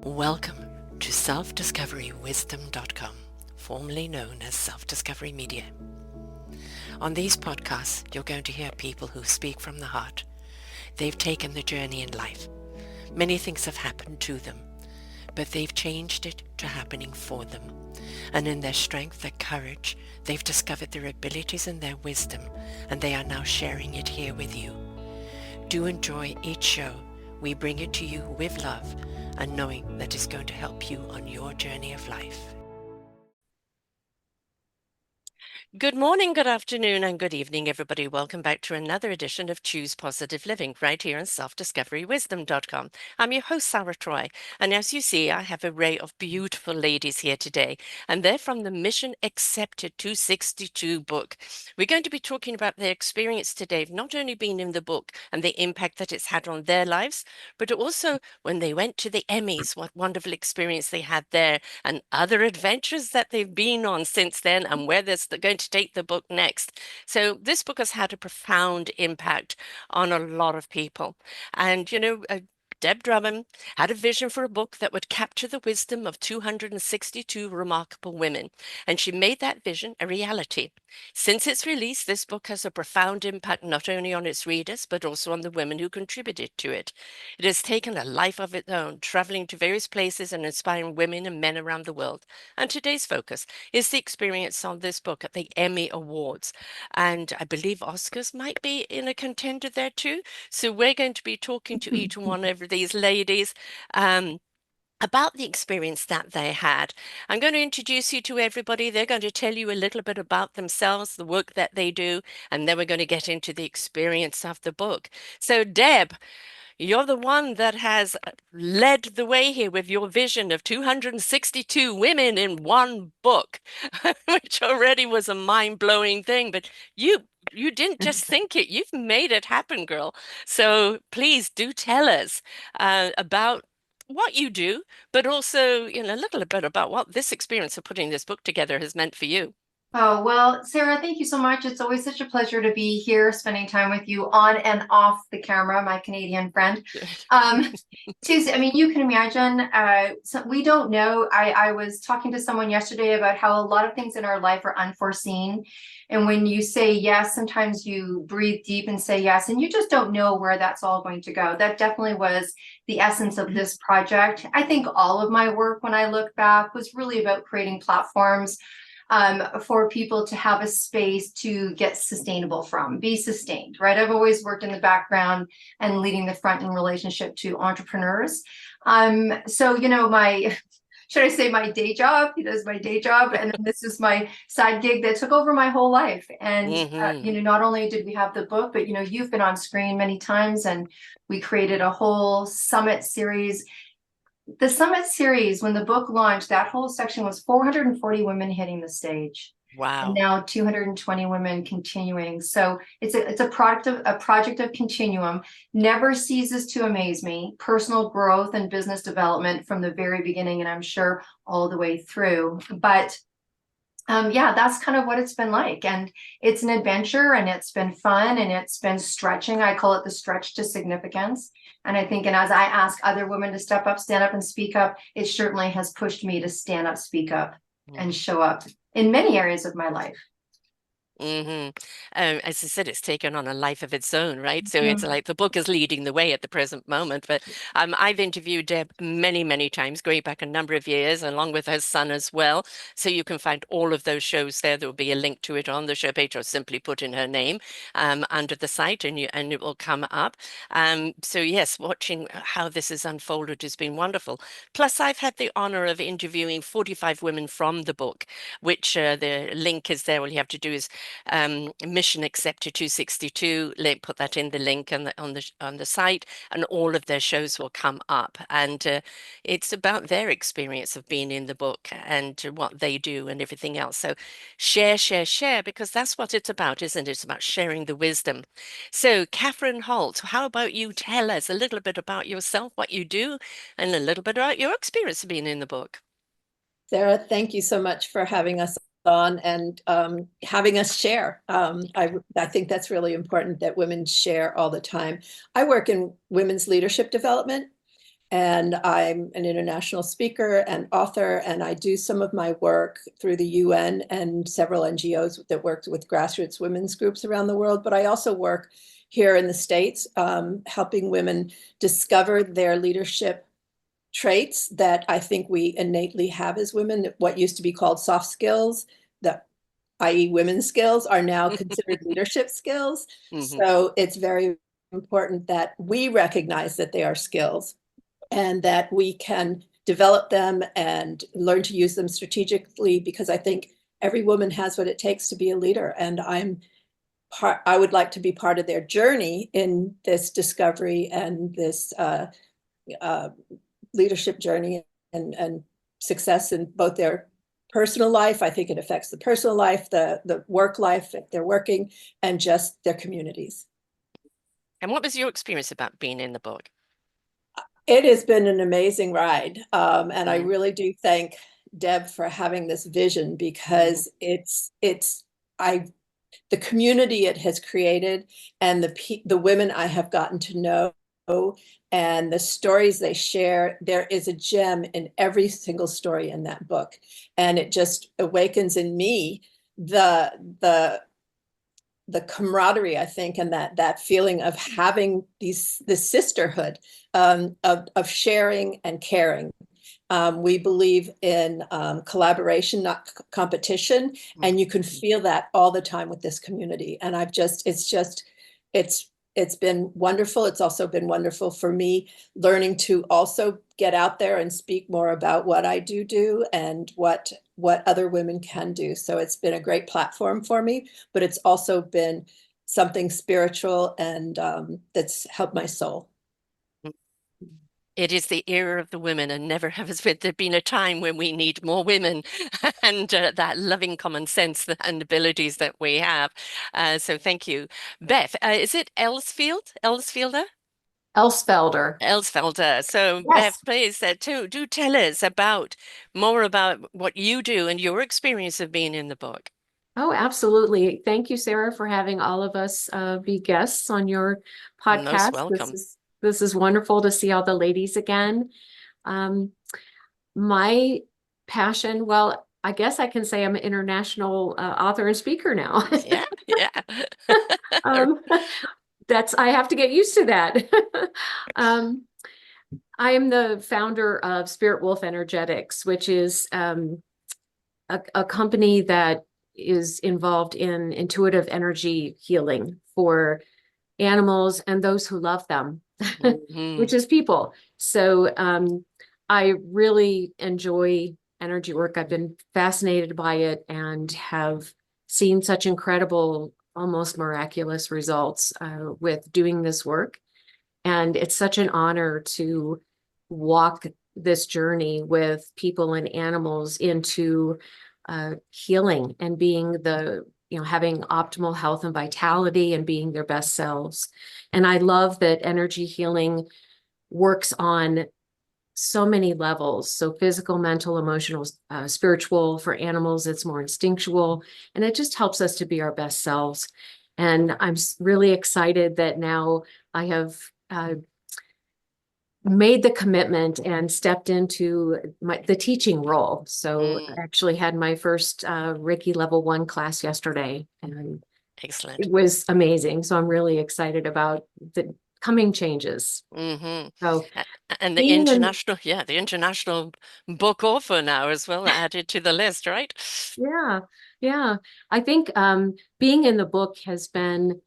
Welcome to self-discoverywisdom.com, formerly known as Self-Discovery Media. On these podcasts, you're going to hear people who speak from the heart. They've taken the journey in life. Many things have happened to them, but they've changed it to happening for them. And in their strength, their courage, they've discovered their abilities and their wisdom, and they are now sharing it here with you. Do enjoy each show. We bring it to you with love and knowing that it's going to help you on your journey of life. Good morning, good afternoon, and good evening, everybody. Welcome back to another edition of Choose Positive Living right here on selfdiscoverywisdom.com. I'm your host, Sarah Troy, and as you see, I have an array of beautiful ladies here today, and they're from the Mission Accepted 262 book. We're going to be talking about their experience today, not only being in the book and the impact that it's had on their lives, but also when they went to the Emmys, what wonderful experience they had there, and other adventures that they've been on since then, and where they're going to take the book next. So this book has had a profound impact on a lot of people. And, Deb Drummond had a vision for a book that would capture the wisdom of 262 remarkable women, and she made that vision a reality. Since its release, this book has a profound impact not only on its readers, but also on the women who contributed to it. It has taken a life of its own, traveling to various places and inspiring women and men around the world. And today's focus is the experience on this book at the Emmy Awards. And I believe Oscars might be in a contender there too. So we're going to be talking to each one of these ladies about the experience that they had. I'm going to introduce you to everybody. They're going to tell you a little bit about themselves, the work that they do, and then we're going to get into the experience of the book. So Deb, you're the one that has led the way here with your vision of 262 women in one book, which already was a mind-blowing thing, but you didn't just think it, you've made it happen, girl. So please do tell us about what you do, but also, a little bit about what this experience of putting this book together has meant for you. Oh, well, Sarah, thank you so much. It's always such a pleasure to be here, spending time with you on and off the camera, my Canadian friend. Um, you can imagine, so we don't know. I was talking to someone yesterday about how a lot of things in our life are unforeseen. And when you say yes, sometimes you breathe deep and say yes, and you just don't know where that's all going to go. That definitely was the essence of this project. I think all of my work, when I look back, was really about creating platforms for people to have a space to get sustainable from, be sustained, right? I've always worked in the background and leading the front in relationship to entrepreneurs. Should I say my day job? It is my day job. And then this is my side gig that took over my whole life. And, not only did we have the book, but, you've been on screen many times and we created a whole summit series. The summit series, when the book launched, that whole section was 440 women hitting the stage. Wow. And now 220 women continuing. So it's a project of continuum, never ceases to amaze me. Personal growth and business development from the very beginning, and I'm sure all the way through. But that's kind of what it's been like. And it's an adventure and it's been fun and it's been stretching. I call it the stretch to significance. And I think, and as I ask other women to step up, stand up and speak up, it certainly has pushed me to stand up, speak up, and show up in many areas of my life. As I said, it's taken on a life of its own, right? So it's like the book is leading the way at the present moment. But I've interviewed Deb many, many times, going back a number of years, along with her son as well. So you can find all of those shows there. There will be a link to it on the show page, or simply put in her name under the site, and it will come up. So yes, watching how this has unfolded has been wonderful. Plus, I've had the honor of interviewing 45 women from the book, which the link is there. All you have to do is Mission Accepted 262. Put that in the link on the site, and all of their shows will come up. And it's about their experience of being in the book and what they do and everything else. So share, share, share, because that's what it's about, isn't it? It's about sharing the wisdom. So Catherine Holt, how about you tell us a little bit about yourself, what you do, and a little bit about your experience of being in the book? Sarah, thank you so much for having us on and having us share. I think that's really important that women share all the time. I work in women's leadership development, And I'm an international speaker and author, and I do some of my work through the UN and several NGOs that work with grassroots women's groups around the world. But I also work here in the States, helping women discover their leadership traits that I think we innately have as women. What used to be called soft skills, that i.e. women's skills, are now considered leadership skills. Hmm. So it's very important that we recognize that they are skills and that we can develop them and learn to use them strategically, because I think every woman has what it takes to be a leader. And I would like to be part of their journey in this discovery and this uh, leadership journey and success in both their personal life. I think it affects the personal life, the work life if they're working, and just their communities. And what was your experience about being in the book? It has been an amazing ride. And I Mm. really do thank Deb for having this vision, Hmm. because I the community it has created, and the women I have gotten to know, and the stories they share. There is a gem in every single story in that book, and it just awakens in me the the camaraderie, I think, and that feeling of having this sisterhood, of sharing and caring. We believe in collaboration, not competition, and you can feel that all the time with this community. And it's it's been wonderful. It's also been wonderful for me learning to also get out there and speak more about what I do and what other women can do. So it's been a great platform for me, but it's also been something spiritual and that's helped my soul. It is the era of the women, and never has there been a time when we need more women and that loving common sense and abilities that we have. So thank you. Beth, is it Ellsfield? Ellsfielder? Elsfelder. Elsfelder. So Beth, Yes. please do tell us about more about what you do and your experience of being in the book. Oh, absolutely. Thank you, Sarah, for having all of us be guests on your Most podcast. This welcome. is this is wonderful to see all the ladies again. Um, my passion, well, I guess I can say I'm an international author and speaker now. Yeah, yeah. Um, I have to get used to that. Um, I am the founder of Spirit Wolf Energetics, which is a company that is involved in intuitive energy healing for animals and those who love them, Hmm. which is people. So I really enjoy energy work. I've been fascinated by it and have seen such incredible, almost miraculous results with doing this work. And it's such an honor to walk this journey with people and animals into healing and being having optimal health and vitality and being their best selves. And I love that energy healing works on so many levels. So physical, mental, emotional, spiritual. For animals, it's more instinctual, and it just helps us to be our best selves. And I'm really excited that now I have made the commitment and stepped into the teaching role. So Mm, I actually had my first Reiki level 1 class yesterday, and excellent. it was amazing. So I'm really excited about the coming changes. Hmm. So And the being in, international, yeah, the international book author now as well added to the list, right? yeah, yeah, I think being in the book has been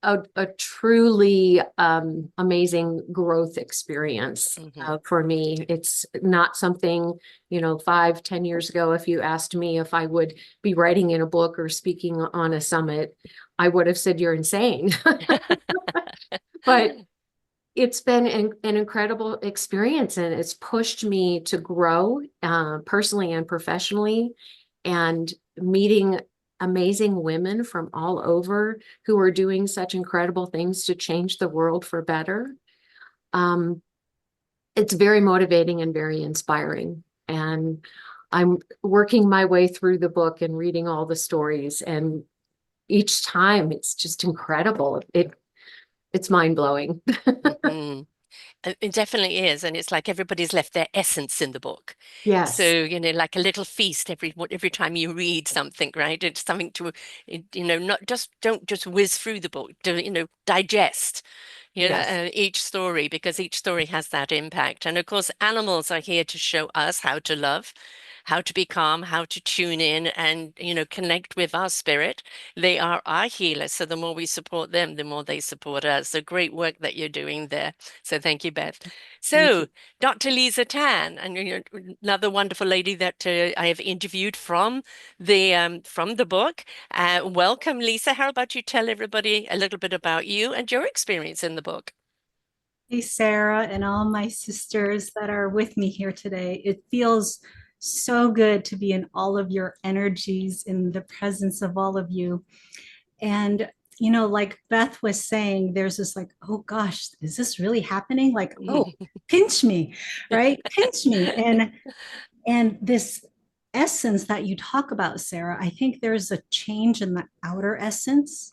a truly amazing growth experience Hmm. for me. It's not something, 5, 10 years ago, if you asked me if I would be writing in a book or speaking on a summit, I would have said you're insane. But it's been an incredible experience, and it's pushed me to grow personally and professionally, and meeting amazing women from all over who are doing such incredible things to change the world for better. Um, it's very motivating and very inspiring. And I'm working my way through the book and reading all the stories, and each time it's just incredible. It's mind blowing. Hmm. It definitely is, and it's like everybody's left their essence in the book. So, Yes, like a little feast every time you read something, right? It's something to, not just don't just whiz through the book, digest, yes. each story, because each story has that impact. And of course, animals are here to show us how to love, how to be calm, how to tune in and, connect with our spirit. They are our healers. So the more we support them, the more they support us. So great work that you're doing there. So thank you, Beth. Thank you. So Dr. Lisa Tan, and another wonderful lady that I have interviewed from the book. Welcome, Lisa. How about you tell everybody a little bit about you and your experience in the book? Hey, Sarah, and all my sisters that are with me here today. It feels so good to be in all of your energies, in the presence of all of you. And, like Beth was saying, there's this like, oh gosh, is this really happening? Like, oh, pinch me, right? Pinch me. And this essence that you talk about, Sarah, I think there's a change in the outer essence,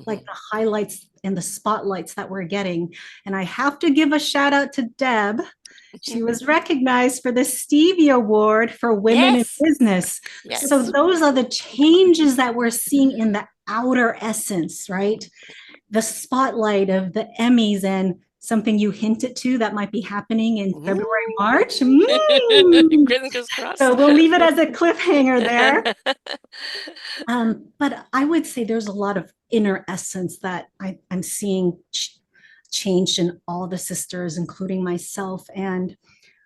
like the highlights and the spotlights that we're getting. And I have to give a shout out to Deb. She was recognized for the Stevie Award for Women in Yes. Business. Yes. So those are the changes that we're seeing in the outer essence, right? The spotlight of the Emmys and something you hinted to that might be happening in February, March. Fingers crossed. So we'll leave it as a cliffhanger there. But I would say there's a lot of inner essence that I'm seeing changed in all the sisters, including myself. And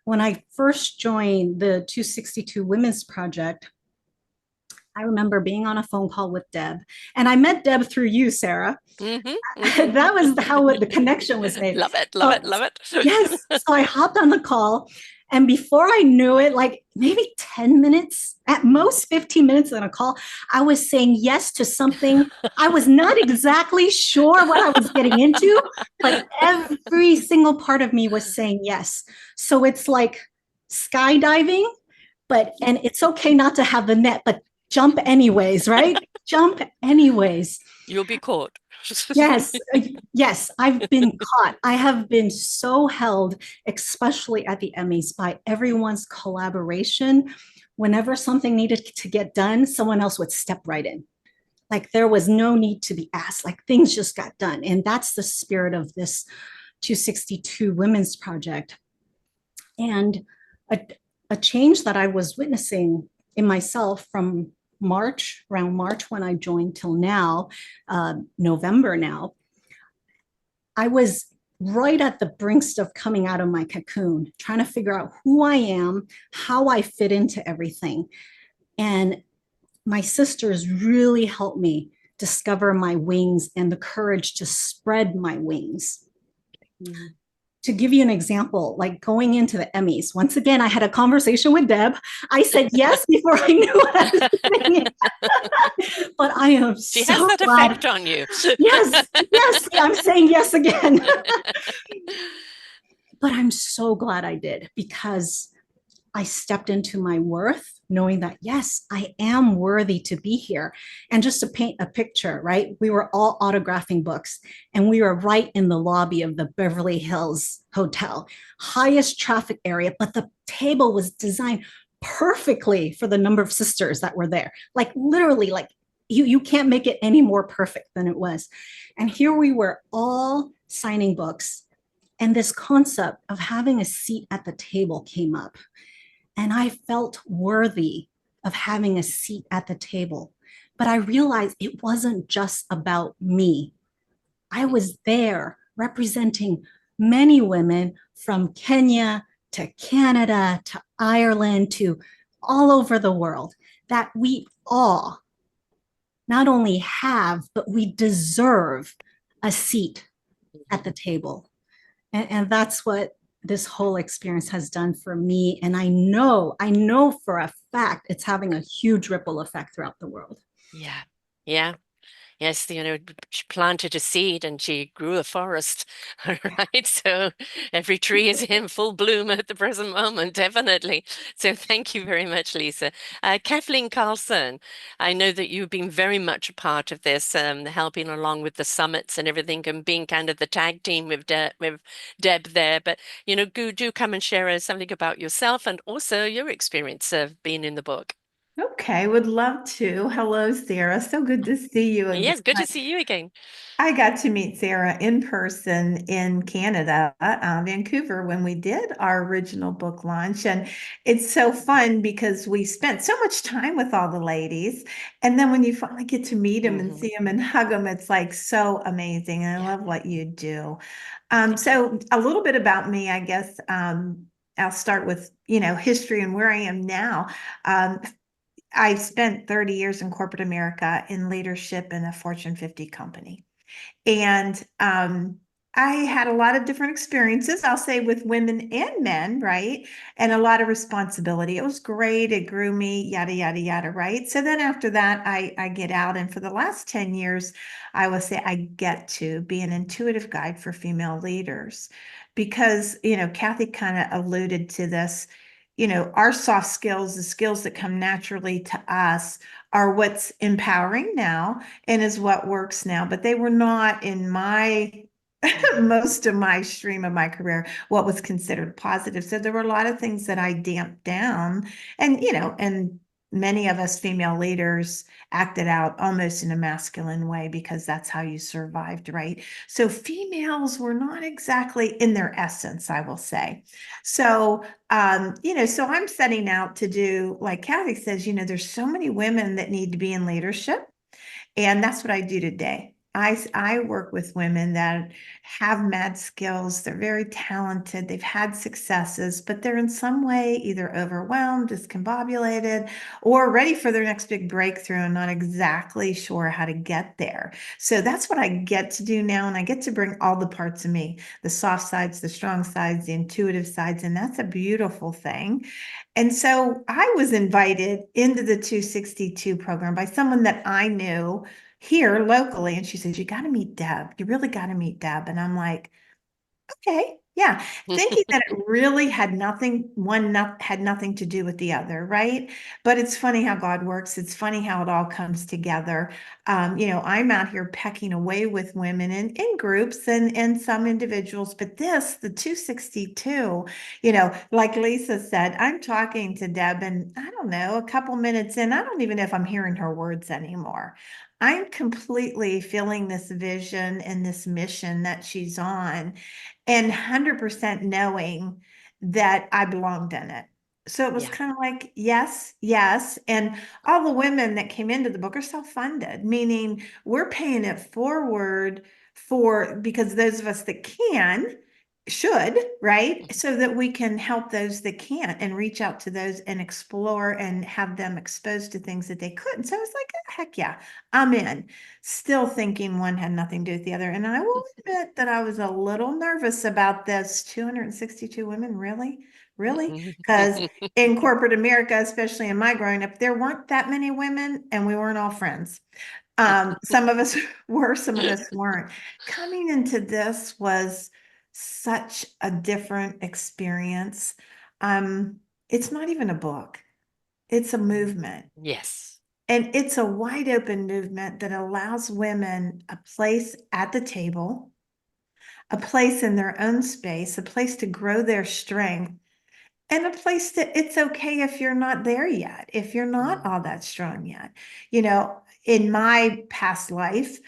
when I first joined the 262 Women's Project, I remember being on a phone call with Deb, and I met Deb through you, Sarah. That was how the connection was made. Love it, love it, love it. Yes. So I hopped on the call, and before I knew it, like maybe 10 minutes, at most 15 minutes on a call, I was saying yes to something. I was not exactly sure what I was getting into, but every single part of me was saying yes. So it's like skydiving, and it's okay not to have the net, but jump anyways, right? Jump anyways. You'll be caught. Yes, yes, I've been caught. I have been so held, especially at the Emmys, by everyone's collaboration. Whenever something needed to get done, someone else would step right in. Like there was no need to be asked, like things just got done. And that's the spirit of this 262 Women's Project. And a change that I was witnessing in myself from around March when I joined till now, November now, I was right at the brink of coming out of my cocoon, trying to figure out who I am, how I fit into everything. And my sisters really helped me discover my wings and the courage to spread my wings. Mm-hmm. To give you an example, like going into the Emmys, once again, I had a conversation with Deb. I said yes before I knew what I was saying. But I am she so has that glad. effect on you. Yes, yes, I'm saying yes again. But I'm so glad I did, because I stepped into my worth, knowing that, yes, I am worthy to be here. And just to paint a picture, right? We were all autographing books, and we were right in the lobby of the Beverly Hills Hotel, highest traffic area, but the table was designed perfectly for the number of sisters that were there. Like literally, like you can't make it any more perfect than it was. And here we were all signing books, and this concept of having a seat at the table came up. And I felt worthy of having a seat at the table. But I realized it wasn't just about me. I was there representing many women from Kenya to Canada to Ireland to all over the world, that we all not only have, but we deserve a seat at the table. And that's what this whole experience has done for me. And I know for a fact it's having a huge ripple effect throughout the world. Yeah. Yeah. Yes, she planted a seed and she grew a forest, right? So every tree is in full bloom at the present moment, definitely. So thank you very much, Lisa. Kathleen Carlson, I know that you've been very much a part of this, helping along with the summits and everything, and being kind of the tag team with Deb there. But do come and share something about yourself and also your experience of being in the book. Okay, would love to. Hello, Sarah. So good to see you again. Yes, good to see you again. I got to meet Sarah in person in Canada, Vancouver, when we did our original book launch. And it's so fun because we spent so much time with all the ladies. And then when you finally get to meet them and Mhm. see them and hug them, it's like so amazing. And I Yeah. love what you do. Thank you. So a little bit about me, I guess. I'll start with, history and where I am now. I spent 30 years in corporate America in leadership in a Fortune 50 company. And I had a lot of different experiences, I'll say, with women and men, right? And a lot of responsibility. It was great. It grew me, yada, yada, yada, right? So then after that, I get out. And for the last 10 years, I will say I get to be an intuitive guide for female leaders because, Kathy kind of alluded to this. Our soft skills, the skills that come naturally to us, are what's empowering now and is what works now. But they were not in my most of my stream of my career what was considered positive. So there were a lot of things that I damped down, and many of us female leaders acted out almost in a masculine way because that's how you survived, right? So females were not exactly in their essence, I will say. So so I'm setting out to do, like Kathy says, there's so many women that need to be in leadership. And that's what I do today. I work with women that have mad skills. They're very talented. They've had successes, but they're in some way either overwhelmed, discombobulated, or ready for their next big breakthrough and not exactly sure how to get there. So that's what I get to do now. And I get to bring all the parts of me, the soft sides, the strong sides, the intuitive sides. And that's a beautiful thing. And so I was invited into the 262 program by someone that I knew here locally. And she says, "You got to meet Deb. You really got to meet Deb." And I'm like, okay, yeah, thinking that it really had nothing to do with the other, right? But it's funny how God works. It's funny how it all comes together. I'm out here pecking away with women in groups and some individuals, but the 262, like Lisa said, I'm talking to Deb, and I don't know, a couple minutes in, I don't even know if I'm hearing her words anymore. I'm completely feeling this vision and this mission that she's on, and 100% knowing that I belonged in it. So it was Yeah. kind of like, yes, yes. And all the women that came into the book are self-funded, meaning we're paying it forward because those of us that should, right? So that we can help those that can't and reach out to those and explore and have them exposed to things that they couldn't. So I was like, heck yeah, I'm in. Still thinking one had nothing to do with the other. And I will admit that I was a little nervous about this. 262 women, really? Really? Because in corporate America, especially in my growing up, there weren't that many women and we weren't all friends. Some of us were, some of us weren't. Coming into this was such a different experience. It's not even a book, it's a movement. Yes. And it's a wide open movement that allows women a place at the table, a place in their own space, a place to grow their strength, and a place that it's okay if you're not there yet, if you're not all that strong yet. In my past life,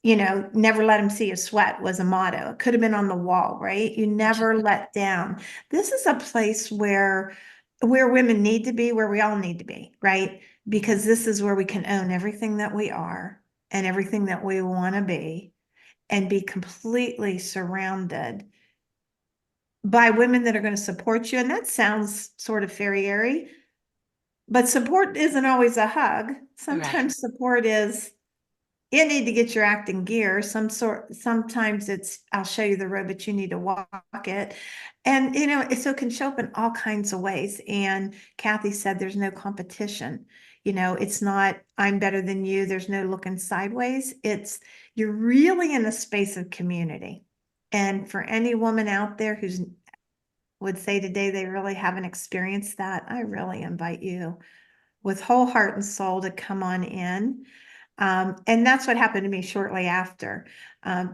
never let them see you sweat was a motto. It could have been on the wall, right? You never let down. This is a place where women need to be, where we all need to be, right? Because this is where we can own everything that we are and everything that we want to be and be completely surrounded by women that are going to support you. And that sounds sort of fairy-airy, but support isn't always a hug. Sometimes support is, you need to get your act in gear. Sometimes it's, I'll show you the road, but you need to walk it. And, so it can show up in all kinds of ways. And Kathy said, there's no competition. It's not, I'm better than you. There's no looking sideways. You're really in a space of community. And for any woman out there who's would say today they really haven't experienced that, I really invite you with whole heart and soul to come on in. And that's what happened to me shortly after.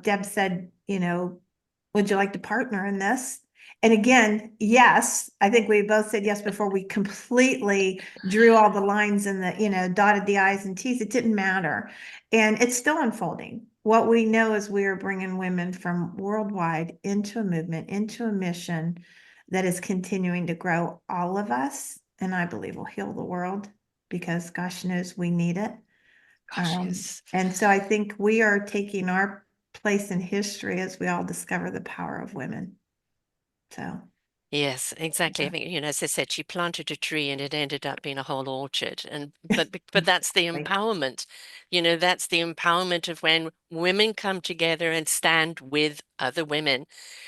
Deb said, would you like to partner in this? And again, yes, I think we both said yes before we completely drew all the lines and dotted the I's and T's. It didn't matter. And it's still unfolding. What we know is we are bringing women from worldwide into a movement, into a mission that is continuing to grow all of us. And I believe will heal the world because gosh knows we need it. Gosh, yes. And so I think we are taking our place in history as we all discover the power of women. So, Yes, exactly. I yeah. think, as I said, she planted a tree and it ended up being a whole orchard. But that's the Right. empowerment. That's the empowerment of when women come together and stand with other women.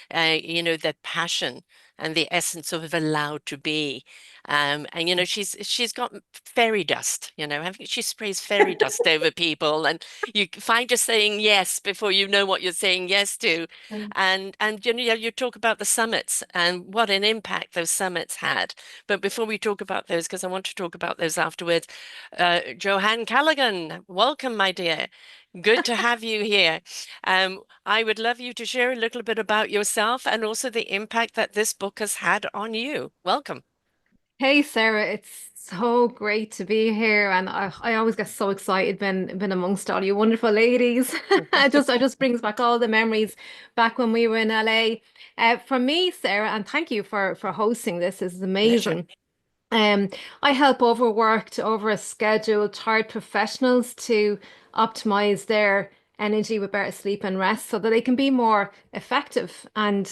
The passion and the essence of allowed to be. And she's got fairy dust, I think she sprays fairy dust over people, and you find her saying yes before you know what you're saying yes to. And you talk about the summits and what an impact those summits had. But before we talk about those, because I want to talk about those afterwards, Johanne Callaghan, welcome, my dear. Good to have you here. I would love you to share a little bit about yourself and also the impact that this book has had on you. Welcome. Hey Sarah, it's so great to be here, and I always get so excited being amongst all you wonderful ladies. It just brings back all the memories back when we were in LA. For me, Sarah, and thank you for hosting this. This is Pleasure. amazing. Um, I help overworked, over a schedule, tired professionals to optimize their energy with better sleep and rest so that they can be more effective and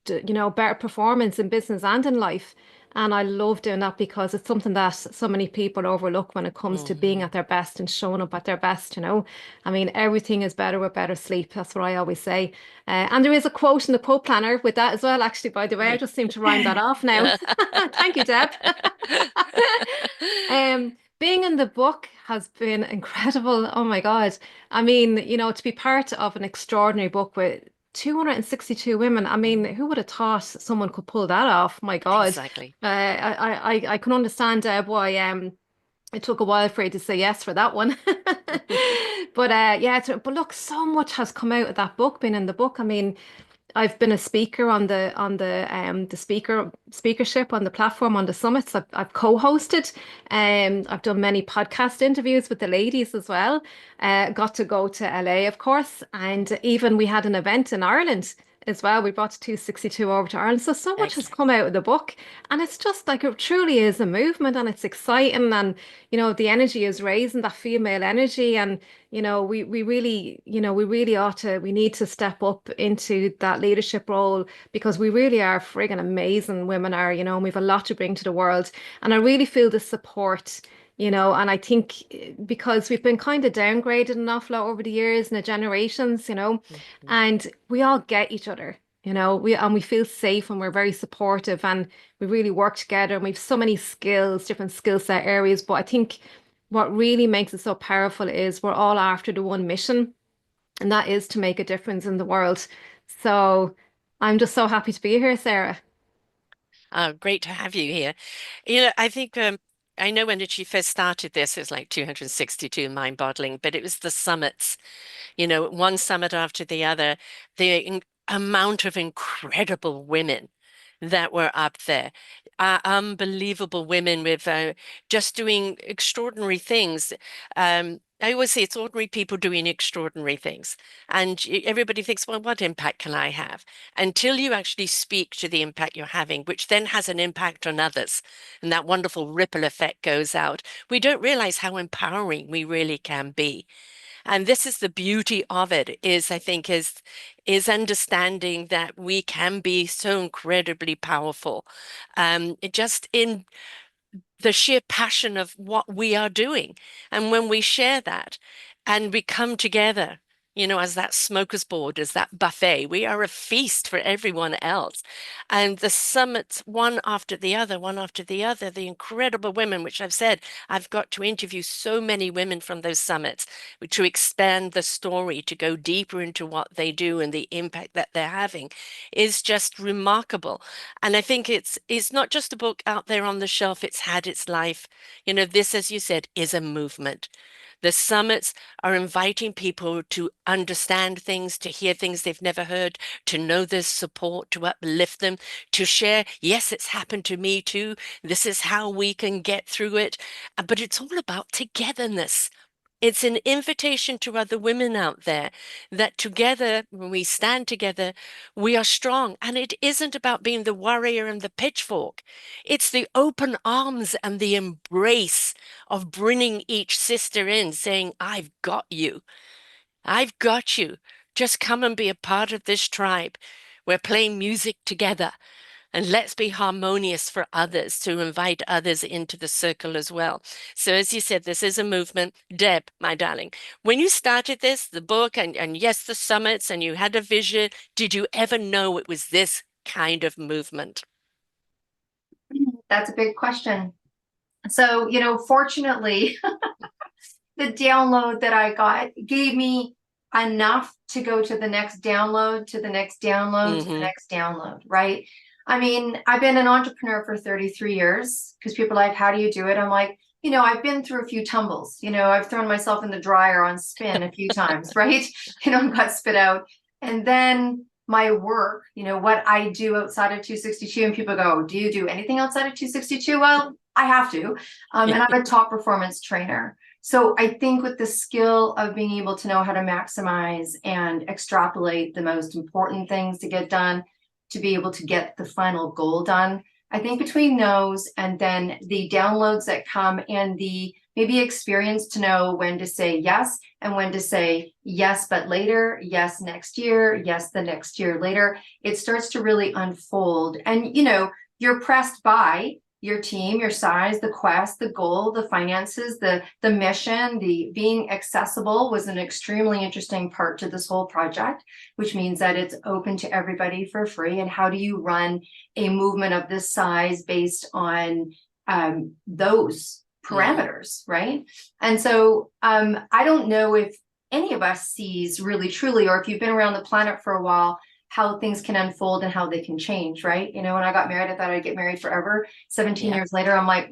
better performance in business and in life. And I love doing that because it's something that so many people overlook when it comes to being Mhm. at their best and showing up at their best. I mean, everything is better with better sleep. That's what I always say. And there is a quote in the Pope Planner with that as well, actually, by the way. I just seem to rhyme that off now. Thank you, Deb. Being in the book has been incredible. Oh my God. I mean, to be part of an extraordinary book with 262 women. I mean, who would have thought someone could pull that off? My God. Exactly. I can understand why it took a while for you to say yes for that one. But yeah, but look, so much has come out of that book, been in the book. I mean, I've been a speaker on the speakership on the platform on the summits. I've co-hosted. I've done many podcast interviews with the ladies as well. Got to go to LA, of course, and even we had an event in Ireland as well. We brought 262 over to Ireland. So much has Excellent. come out of the book, and it's just like it truly is a movement, and it's exciting, and the energy is raising that female energy, and we really, we need to step up into that leadership role because we really are friggin' amazing. Women are, and we've a lot to bring to the world. And I really feel the support, and I think because we've been kind of downgraded an awful lot over the years and the generations, Mhm. and we all get each other. We feel safe and we're very supportive and we really work together and we've so many skills, different skill set areas. But I think what really makes it so powerful is we're all after the one mission, and that is to make a difference in the world. So I'm just so happy to be here, Sarah. Great to have you here. I think I know when she first started this, it was like 262, mind-boggling, but it was the summits, one summit after the other, the amount of incredible women that were up there, unbelievable women with just doing extraordinary things. I always say it's ordinary people doing extraordinary things. And everybody thinks, well, what impact can I have? Until you actually speak to the impact you're having, which then has an impact on others. And that wonderful ripple effect goes out. We don't realize how empowering we really can be. And this is the beauty of it, is I think is understanding that we can be so incredibly powerful, just in the sheer passion of what we are doing. And when we share that and we come together as that smoker's board, as that buffet. We are a feast for everyone else. And the summits, one after the other, the incredible women, which I've said, I've got to interview so many women from those summits to expand the story, to go deeper into what they do and the impact that they're having is just remarkable. And I think it's not just a book out there on the shelf, it's had its life. This, as you said, is a movement. The summits are inviting people to understand things, to hear things they've never heard, to know there's support, to uplift them, to share, yes, it's happened to me too. This is how we can get through it. But it's all about togetherness. It's an invitation to other women out there that together, when we stand together, we are strong. And it isn't about being the warrior and the pitchfork. It's the open arms and the embrace of bringing each sister in, saying, I've got you. I've got you. Just come and be a part of this tribe. We're playing music together. And let's be harmonious for others, to invite others into the circle as well. So as you said, this is a movement. Deb, my darling, when you started this, the book, and yes, the summits, and you had a vision, did you ever know it was this kind of movement? That's a big question. So, fortunately, the download that I got gave me enough to go to the next download, to the next download, to the next download, right? I mean, I've been an entrepreneur for 33 years because people are like, how do you do it? I'm like, I've been through a few tumbles. I've thrown myself in the dryer on spin a few times, right? Got spit out. And then my work, what I do outside of 262, and people go, do you do anything outside of 262? Well, I have to. And I'm a top performance trainer. So I think with the skill of being able to know how to maximize and extrapolate the most important things to get done, to be able to get the final goal done, I think between those and then the downloads that come and the maybe experience to know when to say yes and when to say yes, but later, yes, next year, yes, the next year later, it starts to really unfold. And, you're pressed by your team, your size, the quest, the goal, the finances, the mission, the being accessible was an extremely interesting part to this whole project, which means that it's open to everybody for free. And how do you run a movement of this size based on those parameters, right? And so I don't know if any of us sees really truly, or if you've been around the planet for a while, how things can unfold and how they can change, right? When I got married, I thought I'd get married forever. 17 years later, I'm like,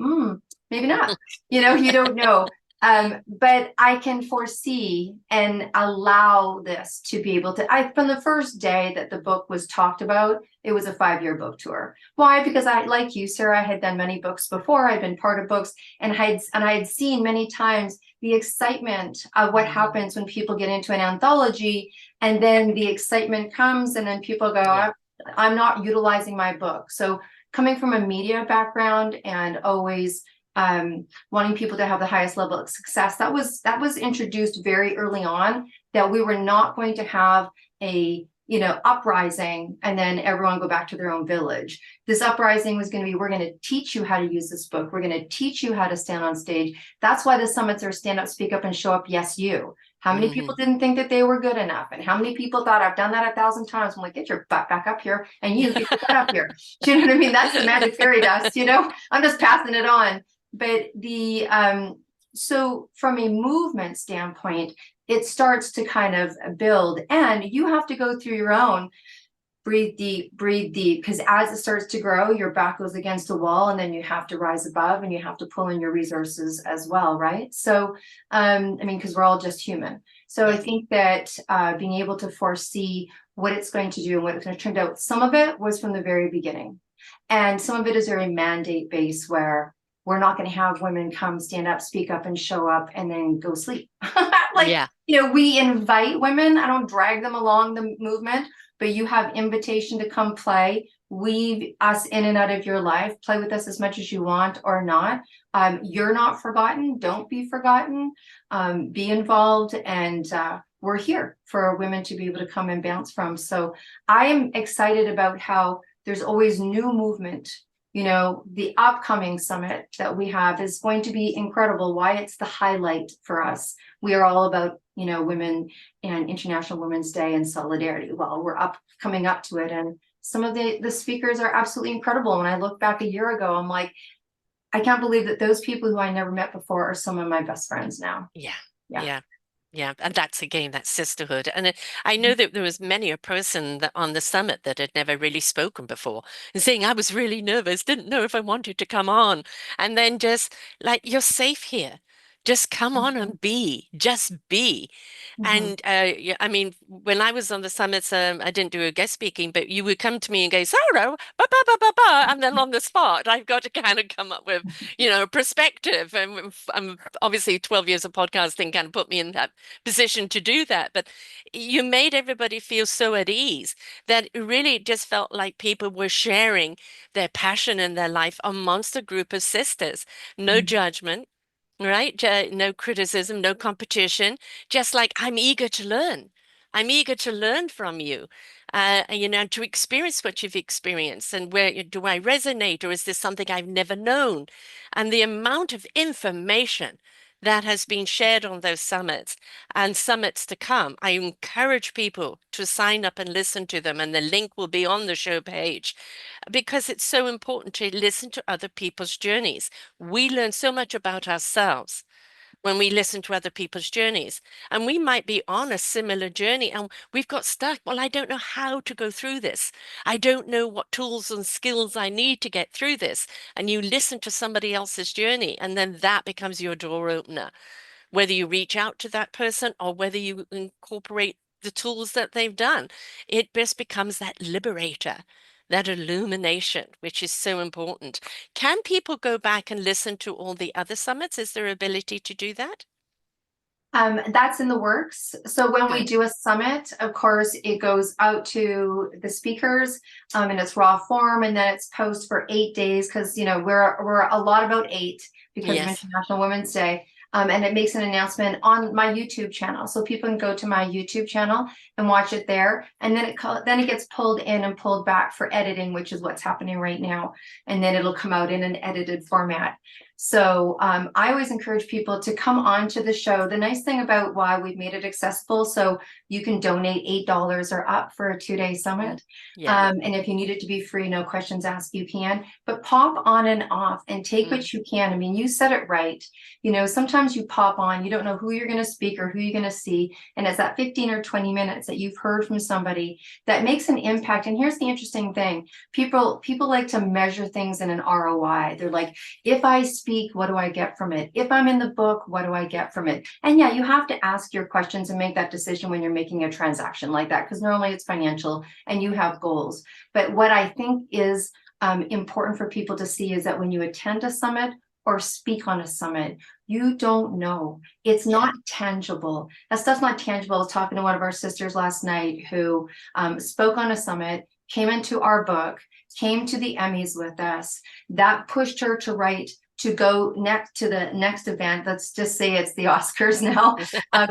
maybe not. You don't know. But I can foresee and allow this to be able to, from the first day that the book was talked about, it was a 5-year book tour. Why? Because I, like you, Sarah, I had done many books before. I'd been part of books and I had seen many times the excitement of what happens when people get into an anthology, and then the excitement comes and then people go, I'm not utilizing my book. So coming from a media background and always wanting people to have the highest level of success, that was introduced very early on, that we were not going to have a uprising and then everyone go back to their own village. This uprising was going to be, we're going to teach you how to use this book. We're going to teach you how to stand on stage. That's why the summits are stand up, speak up, and show up. Yes, you. How many people didn't think that they were good enough? And how many people thought, I've done that 1,000 times. I'm like, get your butt back up here, and you get your butt up here. Do you know what I mean? That's the magic fairy dust, I'm just passing it on. But so from a movement standpoint, it starts to kind of build, and you have to go through your own breathe deep, because as it starts to grow, your back goes against a wall, and then you have to rise above and you have to pull in your resources as well, right? So, because we're all just human. So I think that being able to foresee what it's going to do and what it's going to turn out, some of it was from the very beginning. And some of it is very mandate based, where we're not going to have women come stand up, speak up, and show up and then go sleep. We invite women. I don't drag them along the movement, but you have invitation to come play, weave us in and out of your life, play with us as much as you want or not. You're not forgotten. Don't be forgotten. Be involved. And we're here for women to be able to come and bounce from. So I am excited about how there's always new movement. The upcoming summit that we have is going to be incredible. Why? It's the highlight for us. We are all about, Women and International Women's Day and Solidarity. Well, we're coming up to it, and some of the speakers are absolutely incredible. When I look back a year ago, I'm like, I can't believe that those people who I never met before are some of my best friends now. Yeah. Yeah. Yeah. Yeah, and that's again that sisterhood. And I know that there was many a person that on the summit that had never really spoken before and saying, I was really nervous, didn't know if I wanted to come on. And then just like, you're safe here. Just come on and be, just be. Mhm. And yeah, I mean, when I was on the summits, I didn't do a guest speaking, but you would come to me and go, Sarah, ba ba ba ba ba, and then on the spot, I've got to kind of come up with, perspective. And I'm obviously 12 years of podcasting kind of put me in that position to do that. But you made everybody feel so at ease that it really just felt like people were sharing their passion in their life amongst a group of sisters. No judgment, right? No criticism, no competition. Just like I'm eager to learn. I'm eager to learn from you, to experience what you've experienced and where do I resonate or is this something I've never known? And the amount of information that has been shared on those summits and summits to come. I encourage people to sign up and listen to them, and the link will be on the show page because it's so important to listen to other people's journeys. We learn so much about ourselves when we listen to other people's journeys. And we might be on a similar journey and we've got stuck. Well, I don't know how to go through this. I don't know what tools and skills I need to get through this. And you listen to somebody else's journey, and then that becomes your door opener, whether you reach out to that person or whether you incorporate the tools that they've done. It just becomes that liberator, that illumination, which is so important. Can people go back and listen to all the other summits? Is there ability to do that? That's in the works. So when we Good. do a summit, of course, it goes out to the speakers, in its raw form, and then it's posted for 8 days because we're a lot about 8 because of Yes. International Women's Day. And it makes an announcement on my YouTube channel, so people can go to my YouTube channel and watch it there. And then it gets pulled in and pulled back for editing, which is what's happening right now. And then it'll come out in an edited format. So I always encourage people to come on to the show. The nice thing about why we've made it accessible, so you can donate $8 or up for a 2-day summit. Yeah. And if you need it to be free, no questions asked, you can. But pop on and off and take what you can. I mean, you said it right. Sometimes you pop on, you don't know who you're going to speak or who you're going to see. And it's that 15 or 20 minutes that you've heard from somebody that makes an impact. And here's the interesting thing. People like to measure things in an ROI. They're like, if I speak, what do I get from it? If I'm in the book, what do I get from it? And yeah, you have to ask your questions and make that decision when you're making a transaction like that, because normally it's financial and you have goals. But what I think is important for people to see is that when you attend a summit or speak on a summit, you don't know. It's not tangible. That stuff's not tangible. I was talking to one of our sisters last night who spoke on a summit, came into our book, came to the Emmys with us. That pushed her to go next to the next event. Let's just say it's the Oscars now.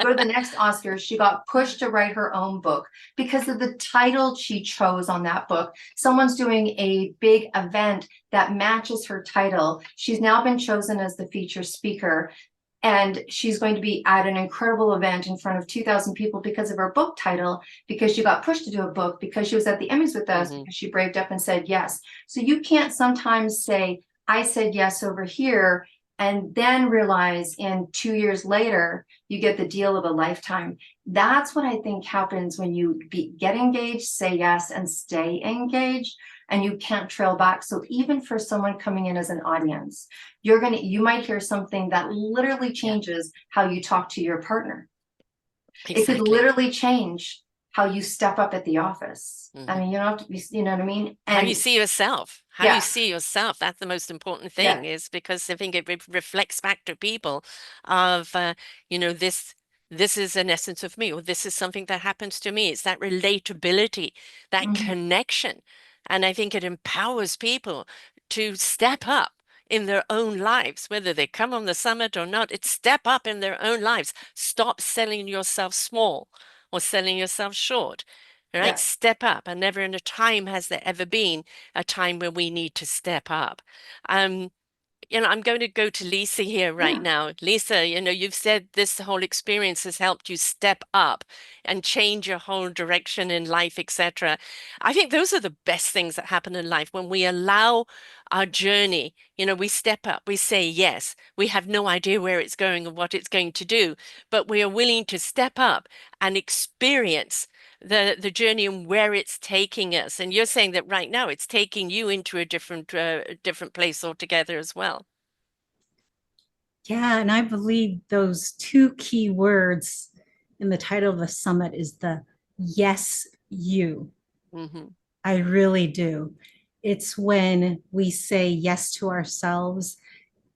Go to the next Oscars. She got pushed to write her own book because of the title she chose on that book. Someone's doing a big event that matches her title. She's now been chosen as the feature speaker. And she's going to be at an incredible event in front of 2,000 people because of her book title, because she got pushed to do a book, because she was at the Emmys with us, because she braved up and said yes. So you can't sometimes say, I said yes over here, and then realize in 2 years later, you get the deal of a lifetime. That's what I think happens when you get engaged, say yes, and stay engaged, and you can't trail back. So even for someone coming in as an audience, you might hear something that literally changes how you talk to your partner. It could literally change how you step up at the office. I mean, you don't have to be, you know what I mean? How you see yourself, you see yourself. That's the most important thing, is because I think it reflects back to people of, this is an essence of me, or this is something that happens to me. It's that relatability, that connection. And I think it empowers people to step up in their own lives, whether they come on the summit or not. It's step up in their own lives. Stop selling yourself small or selling yourself short. All right, step up. And never in a time has there ever been a time where we need to step up. I'm going to go to Lisa here right Yeah. now. Lisa, you've said this whole experience has helped you step up and change your whole direction in life, etc. I think those are the best things that happen in life when we allow our journey. We step up, we say yes. We have no idea where it's going and what it's going to do, but we are willing to step up and experience the journey and where it's taking us. And you're saying that right now it's taking you into a different place altogether as well. Yeah, and I believe those two key words in the title of the summit is the yes, you. Hmm. I really do. It's when we say yes to ourselves,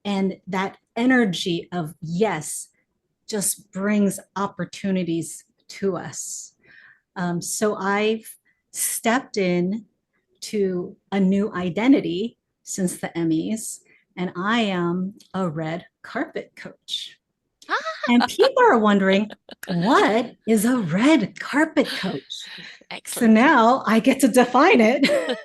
and that energy of yes just brings opportunities to us. So I've stepped in to a new identity since the Emmys, and I am a red carpet coach. And people are wondering, what is a red carpet coach? So Excellent. now I get to define it.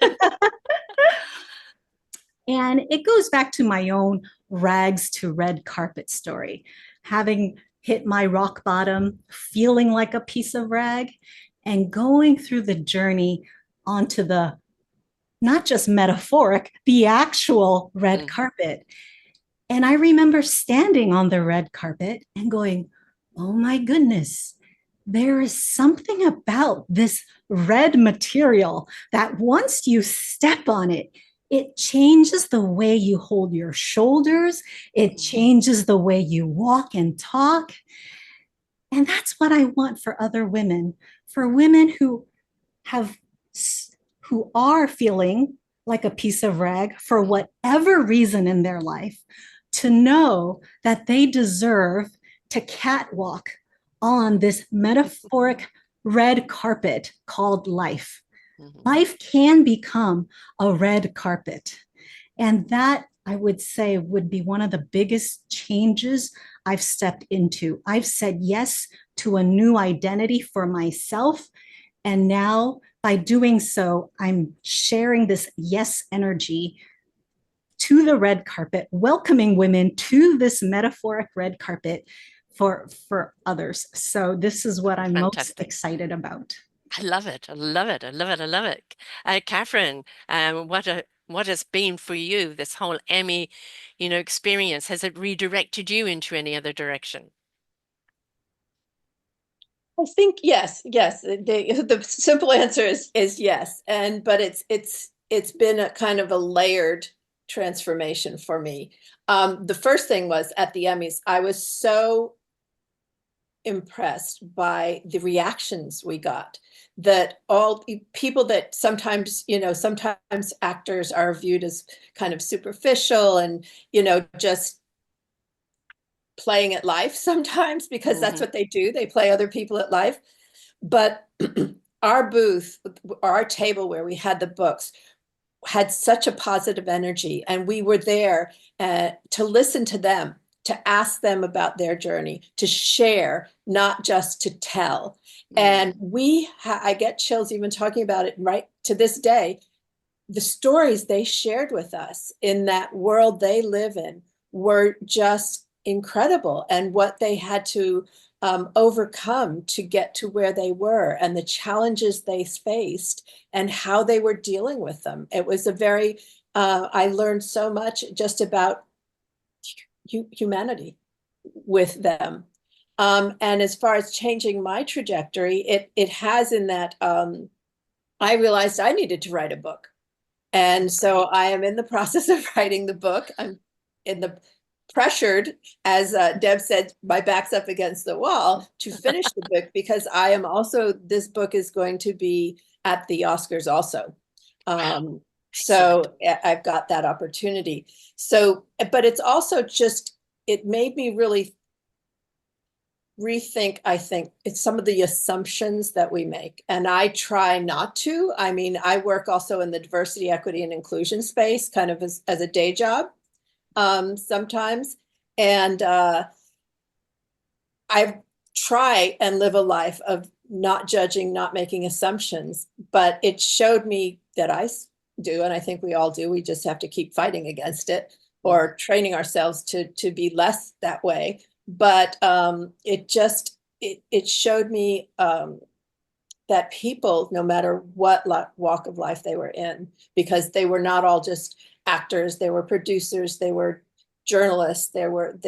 And it goes back to my own rags to red carpet story, having hit my rock bottom, feeling like a piece of rag, and going through the journey onto the not just metaphoric, the actual red carpet. And I remember standing on the red carpet and going, oh my goodness, there is something about this red material that once you step on it, it changes the way you hold your shoulders. It changes the way you walk and talk. And that's what I want for other women, for women who are feeling like a piece of rag for whatever reason in their life, to know that they deserve to catwalk on this metaphoric red carpet called life. Life can become a red carpet. And that, I would say, would be one of the biggest changes I've stepped into. I've said yes to a new identity for myself. And now, by doing so, I'm sharing this yes energy to the red carpet, welcoming women to this metaphoric red carpet for others. So this is what I'm most excited about. I love it. I love it. I love it. I love it. Catherine, what has been for you this whole Emmy, experience? Has it redirected you into any other direction? I think yes. The simple answer is yes. But it's been a kind of a layered transformation for me. The first thing was at the Emmys, I was so impressed by the reactions we got, that all people that sometimes actors are viewed as kind of superficial and just playing at life sometimes, because that's what they do. They play other people at life. But our booth, our table where we had the books, had such a positive energy, and we were there to listen to them, to ask them about their journey, to share, not just to tell. And I get chills even talking about it right to this day. The stories they shared with us in that world they live in were just incredible, and what they had to overcome to get to where they were, and the challenges they faced and how they were dealing with them. It was a very, I learned so much just about humanity with them. And as far as changing my trajectory, it has, in that I realized I needed to write a book. And so I am in the process of writing the book. I'm in the pressured, as Deb said, my back's up against the wall to finish the book, because I am also, this book is going to be at the Oscars also. So I've got that opportunity. So, but it's also just, it made me really rethink, I think, it's some of the assumptions that we make. And I try not to. I mean, I work also in the diversity, equity, and inclusion space, kind of as a day job sometimes. And I try and live a life of not judging, not making assumptions. But it showed me that I do, and I think we all do. We just have to keep fighting against it. or training ourselves to be less that way. But it showed me that people, no matter what walk of life they were in, because they were not all just actors, they were producers, they were journalists, they were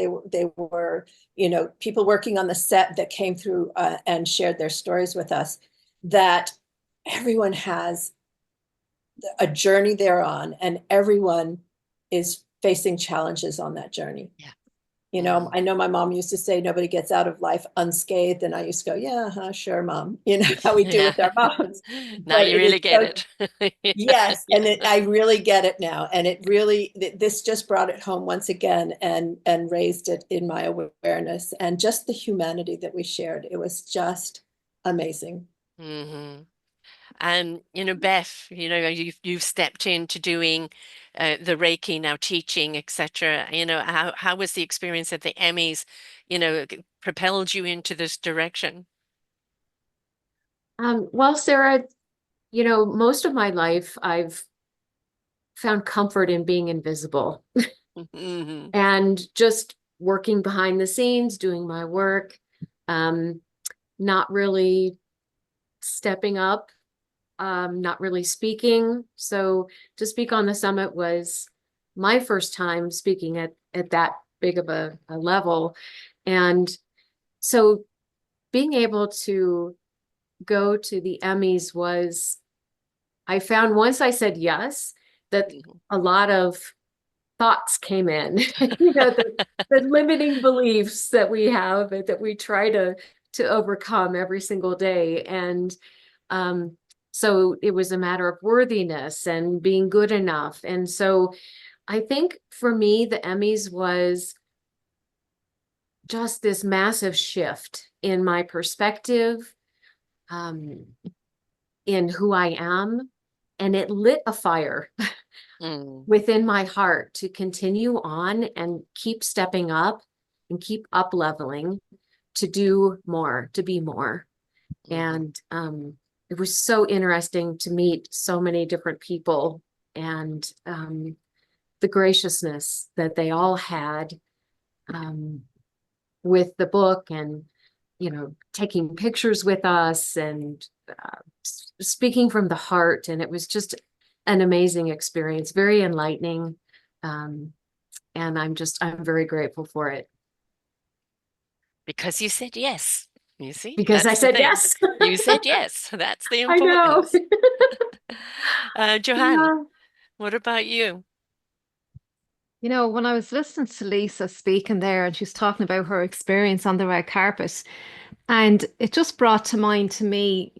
people working on the set that came through and shared their stories with us, that everyone has a journey they're on, and everyone is facing challenges on that journey. Yeah. I know my mom used to say nobody gets out of life unscathed, and I used to go, yeah, sure, Mom. How we do with our moms. Now But you really get it. yes, Yeah. and I really get it now, and this just brought it home once again, and raised it in my awareness, and just the humanity that we shared. It was just amazing. Mm-hmm. And Beth, you've stepped into doing the Reiki now, teaching, etc. How was the experience at the Emmys? Propelled you into this direction? Well, Sarah, most of my life I've found comfort in being invisible Mm-hmm. and just working behind the scenes, doing my work, not really stepping up, not really speaking. So to speak on the summit was my first time speaking at that big of a level. And so being able to go to the Emmys I found once I said yes, that a lot of thoughts came in, the limiting beliefs that we have and that we try to overcome every single day. And so it was a matter of worthiness and being good enough. And so I think for me, the Emmys was just this massive shift in my perspective, in who I am. And it lit a fire Mm. within my heart to continue on and keep stepping up and keep up leveling, to do more, to be more. Mhm. And it was so interesting to meet so many different people, and the graciousness that they all had with the book, and taking pictures with us, and speaking from the heart. And it was just an amazing experience, very enlightening. Um, and I'm very grateful for it. Because you said yes. You see, Because I that's the said thing. yes. You said yes. That's the I know. importance. Johanne, Yeah. what about you? When I was listening to Lisa speaking there, and she was talking about her experience on the red carpet, and it just brought to mind to me,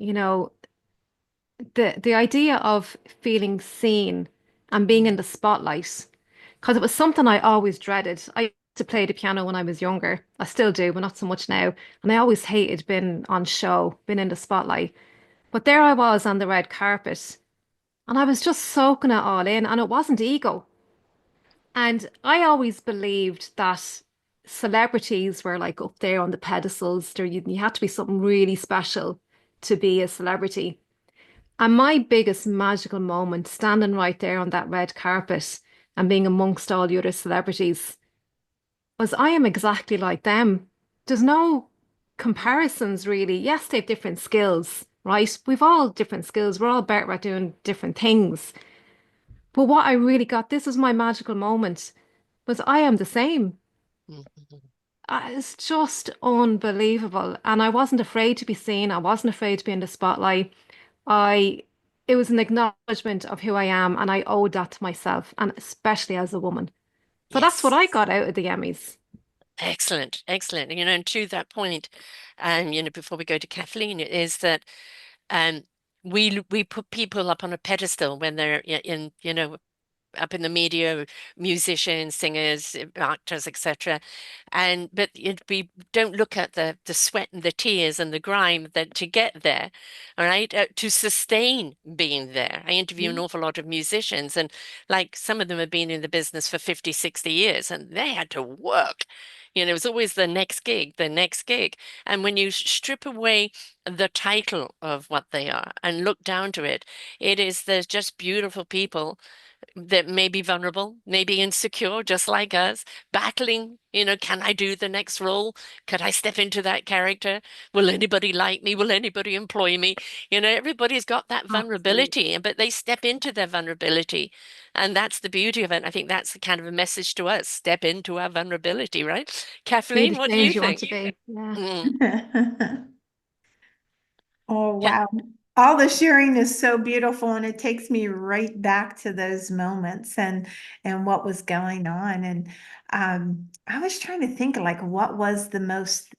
the idea of feeling seen and being in the spotlight, because it was something I always dreaded. I used to play the piano when I was younger. I still do, but not so much now. And I always hated being on show, being in the spotlight. But there I was on the red carpet, and I was just soaking it all in, and it wasn't ego. And I always believed that celebrities were like up there on the pedestals. You had to be something really special to be a celebrity. And my biggest magical moment, standing right there on that red carpet and being amongst all the other celebrities, was I am exactly like them. There's no comparisons really. Yes, they have different skills, right? We've all different skills. We're all better at doing different things. But what I really got, this is my magical moment, was I am the same. Mhm. It's just unbelievable. And I wasn't afraid to be seen. I wasn't afraid to be in the spotlight. I It was an acknowledgement of who I am, and I owed that to myself, and especially as a woman. So that's what Yes. I got out of the Emmys. Excellent, excellent. And to that point, before we go to Kathleen, is that um, we put people up on a pedestal when they're up in the media, musicians, singers, actors, etc. We don't look at the sweat and the tears and the grime that to get there, all right, to sustain being there. I interview an Mhm. awful lot of musicians, and like some of them have been in the business for 50, 60 years, and they had to work. It was always the next gig, the next gig. And when you strip away the title of what they are and look down to it, there's just beautiful people that may be vulnerable, maybe insecure, just like us, battling, can I do the next role? Could I step into that character? Will anybody like me? Will anybody employ me? Everybody's got that vulnerability, but they step into their vulnerability. And that's the beauty of it. I think that's the kind of a message to us. Step into our vulnerability, right? Be Kathleen, the what do you change you want think? to be. Yeah. Mm. Oh, wow. All the sharing is so beautiful, and it takes me right back to those moments and what was going on. And I was trying to think like what was the most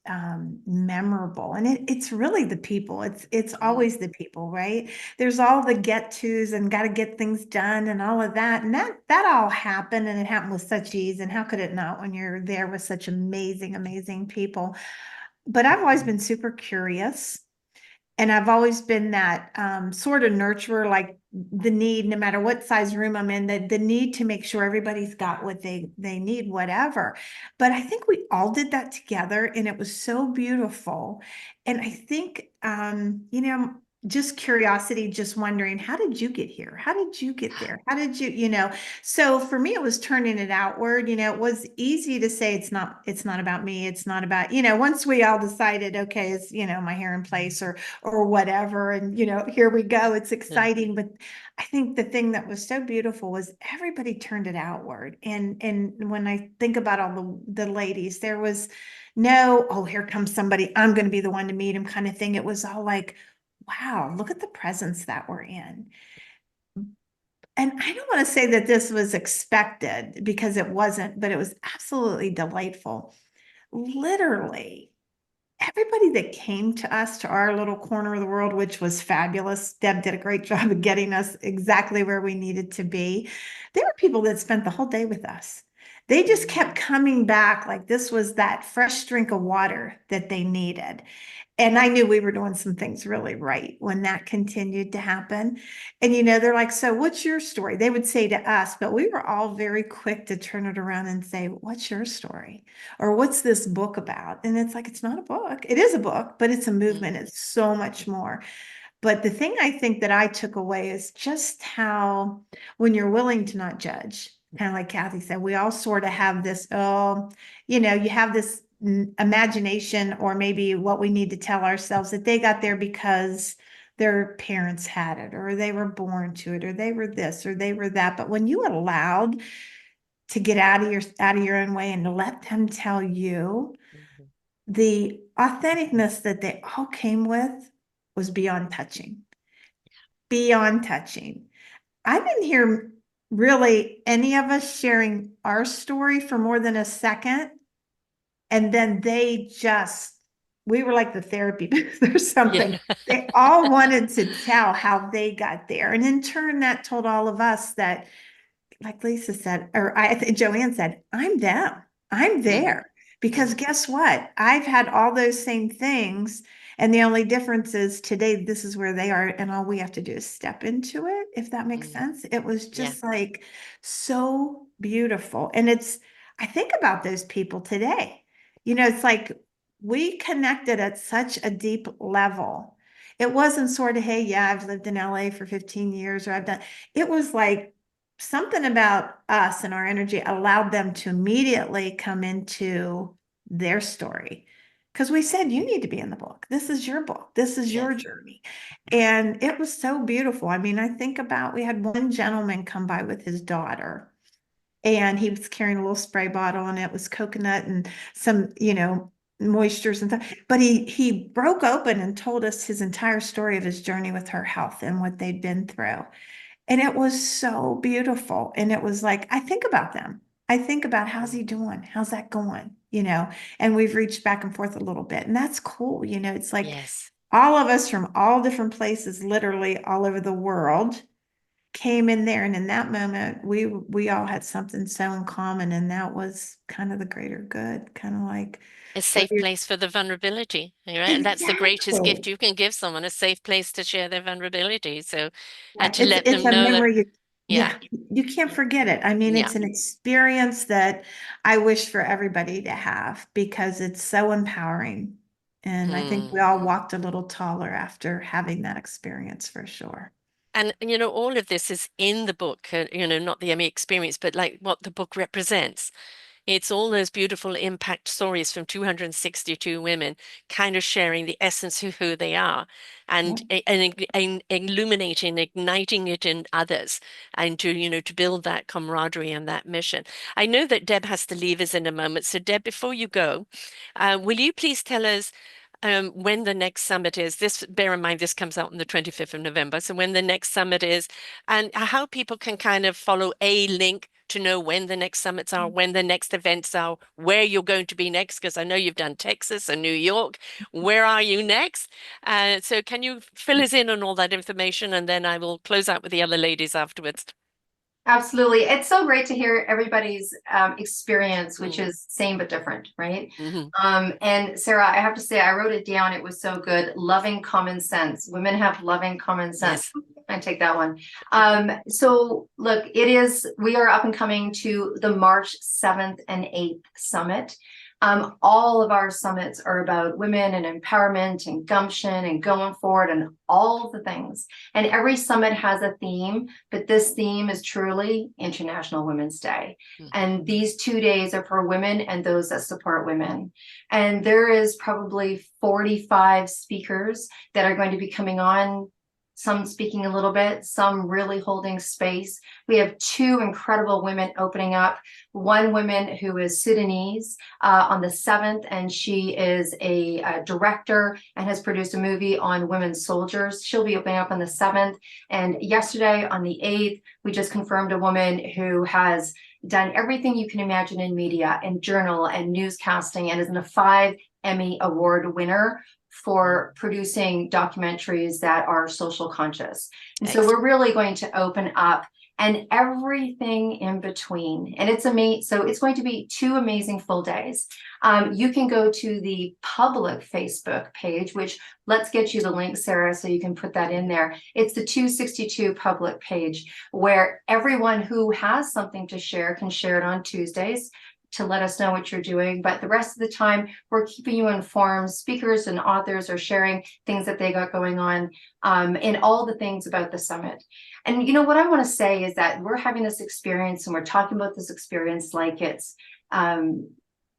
memorable. And it's really the people. It's always the people, right? There's all the get-tos and got to get things done and all of that. And that all happened, and it happened with such ease. And how could it not when you're there with such amazing, amazing people? But I've always been super curious. And I've always been that sort of nurturer, like the need, no matter what size room I'm in, the need to make sure everybody's got what they need, whatever. But I think we all did that together, and it was so beautiful. And I think, just curiosity, just wondering, how did you get here? How did you get there? How did you? So for me, it was turning it outward. It was easy to say it's not about me. It's not about, once we all decided, okay, is, my hair in place or whatever. And, here we go. It's exciting. But I think the thing that was so beautiful was everybody turned it outward. And when I think about all the ladies, there was no, oh, here comes somebody, I'm going to be the one to meet him kind of thing. It was all like, wow, look at the presence that we're in. And I don't want to say that this was expected because it wasn't, but it was absolutely delightful. Literally, everybody that came to us, to our little corner of the world, which was fabulous. Deb did a great job of getting us exactly where we needed to be. There were people that spent the whole day with us. They just kept coming back like this was that fresh drink of water that they needed. And I knew we were doing some things really right when that continued to happen. And, they're like, so what's your story? They would say to us, but we were all very quick to turn it around and say, what's your story? Or what's this book about? And it's like, it's not a book. It is a book, but it's a movement. It's so much more. But the thing I think that I took away is just how, when you're willing to not judge, kind of like Kathy said, we all sort of have this, you have this imagination, or maybe what we need to tell ourselves that they got there because their parents had it, or they were born to it, or they were this, or they were that. But when you allowed to get out of your own way and to let them tell you, the authenticness that they all came with was beyond touching. Beyond touching. I didn't hear really any of us sharing our story for more than a second. And then we were like the therapy booth or something. Yeah. They all wanted to tell how they got there. And in turn, that told all of us that, like Lisa said, or I think Joanne said, I'm them. I'm there. Because guess what? I've had all those same things. And the only difference is today, this is where they are. And all we have to do is step into it, if that makes sense. It was just like so beautiful. And I think about those people today. It's like we connected at such a deep level. It wasn't sort of, hey, yeah, I've lived in LA for 15 years, or it was like, something about us and our energy allowed them to immediately come into their story. Because we said, you need to be in the book. This is your book. This is your journey. And it was so beautiful. I mean, I think about, we had one gentleman come by with his daughter, and he was carrying a little spray bottle, and it was coconut and some, moistures and stuff. But he broke open and told us his entire story of his journey with her health and what they'd been through. And it was so beautiful. And it was like, I think about them. I think about, how's he doing? How's that going? And we've reached back and forth a little bit. And that's cool. It's like all of us from all different places, literally all over the world, came in there. And in that moment, we all had something so in common. And that was kind of the greater good, kind of like A safe place for the vulnerability, right? And that's the greatest gift you can give someone, a safe place to share their vulnerability. So, and to let it's them a know that, memory. You can't forget it. I mean, it's an experience that I wish for everybody to have because it's so empowering. And I think we all walked a little taller after having that experience, for sure. And, you know, all of this is in the book, you know, not the Emmy experience, but like what the book represents. It's all those beautiful impact stories from 262 women kind of sharing the essence of who they are and, and illuminating, igniting it in others and to, you know, to build that camaraderie and that mission. I know that Deb has to leave us in a moment. So Deb, before you go, will you please tell us when the next summit is? This, bear in mind, this comes out on the 25th of November. So when the next summit is and how people can kind of follow a link to know when the next summits are, when the next events are, where you're going to be next, because I know you've done Texas and New York. Where are you next? So can you fill us in on all that information? And then I will close out with the other ladies afterwards. Absolutely. It's so great to hear everybody's experience, which is same but different, right? And Sarah, I have to say, I wrote it down. It was so good. Loving common sense. Women have loving common sense. Yes. I take that one. So look, we are up and coming to the March 7th and 8th summit. All of our summits are about women and empowerment and gumption and going forward and all the things. And every summit has a theme, but this theme is truly International Women's Day. And these 2 days are for women and those that support women. And there is probably 45 speakers that are going to be coming on, some speaking a little bit, some really holding space. We have 2 incredible women opening up. One woman who is Sudanese on the 7th, and she is a director and has produced a movie on women soldiers. She'll be opening up on the 7th. And yesterday on the 8th, we just confirmed a woman who has done everything you can imagine in media and journal and newscasting and is a 5 Emmy Award winner for producing documentaries that are social conscious. And so we're really going to open up and everything in between. And it's amazing. So it's going to be 2 amazing full days. You can go to the public Facebook page, which let's get you the link, Sarah, so you can put that in there. It's the 262 public page where everyone who has something to share can share it on Tuesdays to let us know what you're doing. But the rest of the time, we're keeping you informed. Speakers and authors are sharing things that they got going on and all the things about the summit. And you know what I want to say is that we're having this experience and we're talking about this experience like it's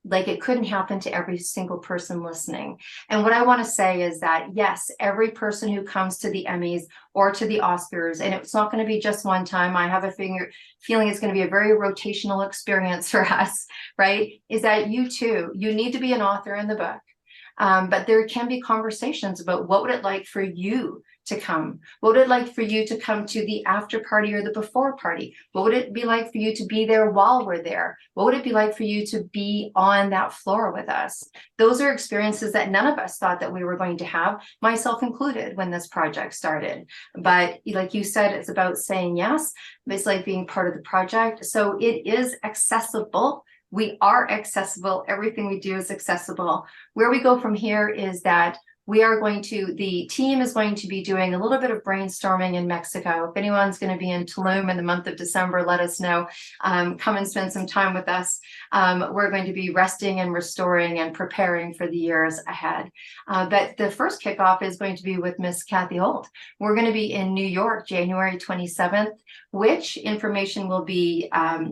like it couldn't happen to every single person listening. And what I want to say is that, yes, every person who comes to the Emmys or to the Oscars, and it's not going to be just one time, I have a feeling it's going to be a very rotational experience for us, right? Is that you too, you need to be an author in the book. But there can be conversations about what would it like for you to come? What would it like for you to come to the after party or the before party? What would it be like for you to be there while we're there? What would it be like for you to be on that floor with us? Those are experiences that none of us thought that we were going to have, myself included, when this project started. But like you said, it's about saying yes. It's like being part of the project. So it is accessible. We are accessible. Everything we do is accessible. Where we go from here is that the team is going to be doing a little bit of brainstorming in Mexico. If anyone's going to be in Tulum in the month of December, let us know. Come and spend some time with us. We're going to be resting and restoring and preparing for the years ahead. But the first kickoff is going to be with Miss Kathy Holt. We're going to be in New York, January 27th, which information will be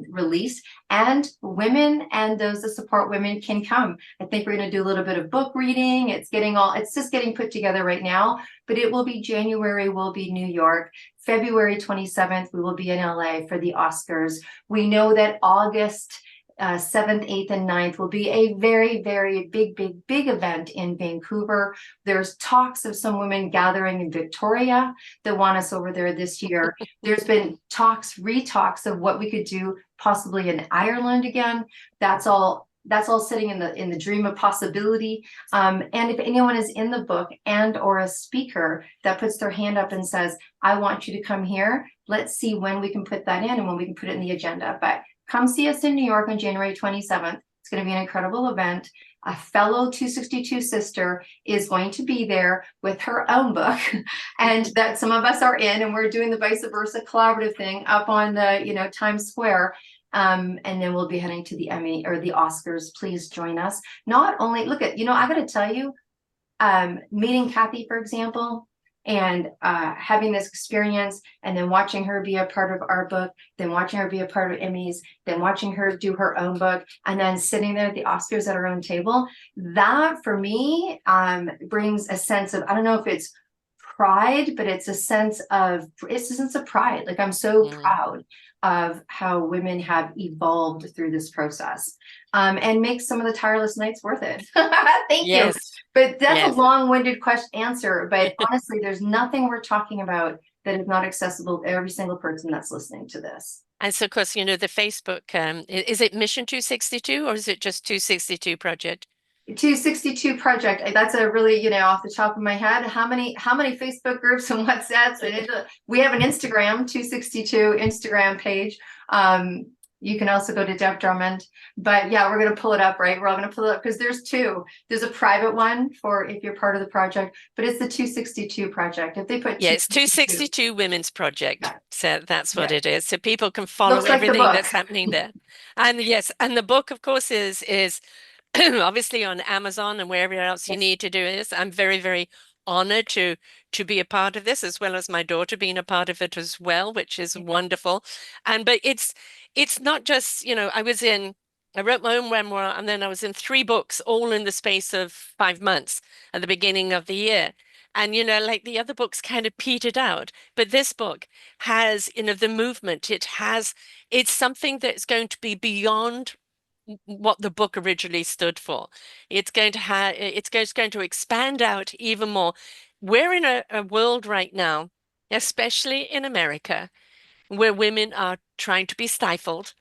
released. And women and those that support women can come. I think we're going to do a little bit of book reading. It's just getting put together right now, but it will be January, will be New York. February 27th, we will be in LA for the Oscars. We know that August 7th, 8th, and 9th will be a very, very big event in Vancouver. There's talks of some women gathering in Victoria that want us over there this year. There's been re-talks of what we could do possibly in Ireland again. That's all sitting in the dream of possibility. And if anyone is in the book and or a speaker that puts their hand up and says, I want you to come here, let's see when we can put that in and when we can put it in the agenda. But come see us in New York on January 27th. It's going to be an incredible event. A fellow 262 sister is going to be there with her own book, and that some of us are in, and we're doing the vice versa collaborative thing up on the Times Square. And then we'll be heading to the Emmy or the Oscars. Please join us. Not only I got to tell you, meeting Kathy, for example, And having this experience, and then watching her be a part of our book, then watching her be a part of Emmys, then watching her do her own book, and then sitting there at the Oscars at her own table, that for me brings a sense of, I don't know if it's pride, but it's a sense of pride. Like, I'm so proud of how women have evolved through this process, and make some of the tireless nights worth it. Thank you. But that's a long-winded answer. But honestly, there's nothing we're talking about that is not accessible to every single person that's listening to this. And so, of course, you know, the Facebook, is it Mission 262 or is it just 262 Project? 262 Project. That's a really, off the top of my head, how many Facebook groups and WhatsApps? And we have an Instagram, 262 Instagram page. You can also go to Deb Drummond, but yeah, we're going to pull it up, right? We're all going to pull it up because there's two. There's a private one for if you're part of the project, but it's the 262 Project. If they put it's 262 Women's Project. So that's what it is. So people can follow everything that's happening there. And yes, and the book, of course, is obviously on Amazon and wherever else you need to do this. I'm very, very honored to be a part of this, as well as my daughter being a part of it as well, which is wonderful. But it's not just, I wrote my own memoir, and then I was in 3 books, all in the space of 5 months at the beginning of the year. And, like the other books kind of petered out, but this book has, the movement. It's something that's going to be beyond what the book originally stood for. It's going to expand out even more. We're in a world right now, especially in America, where women are trying to be stifled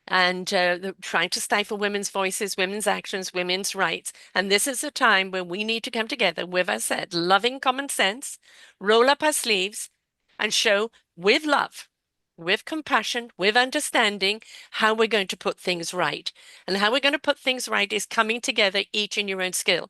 and trying to stifle women's voices, women's actions, women's rights. And this is a time when we need to come together with, as I said, loving common sense, roll up our sleeves, and show with love, with compassion, with understanding, how we're going to put things right. And how we're going to put things right is coming together, each in your own skill.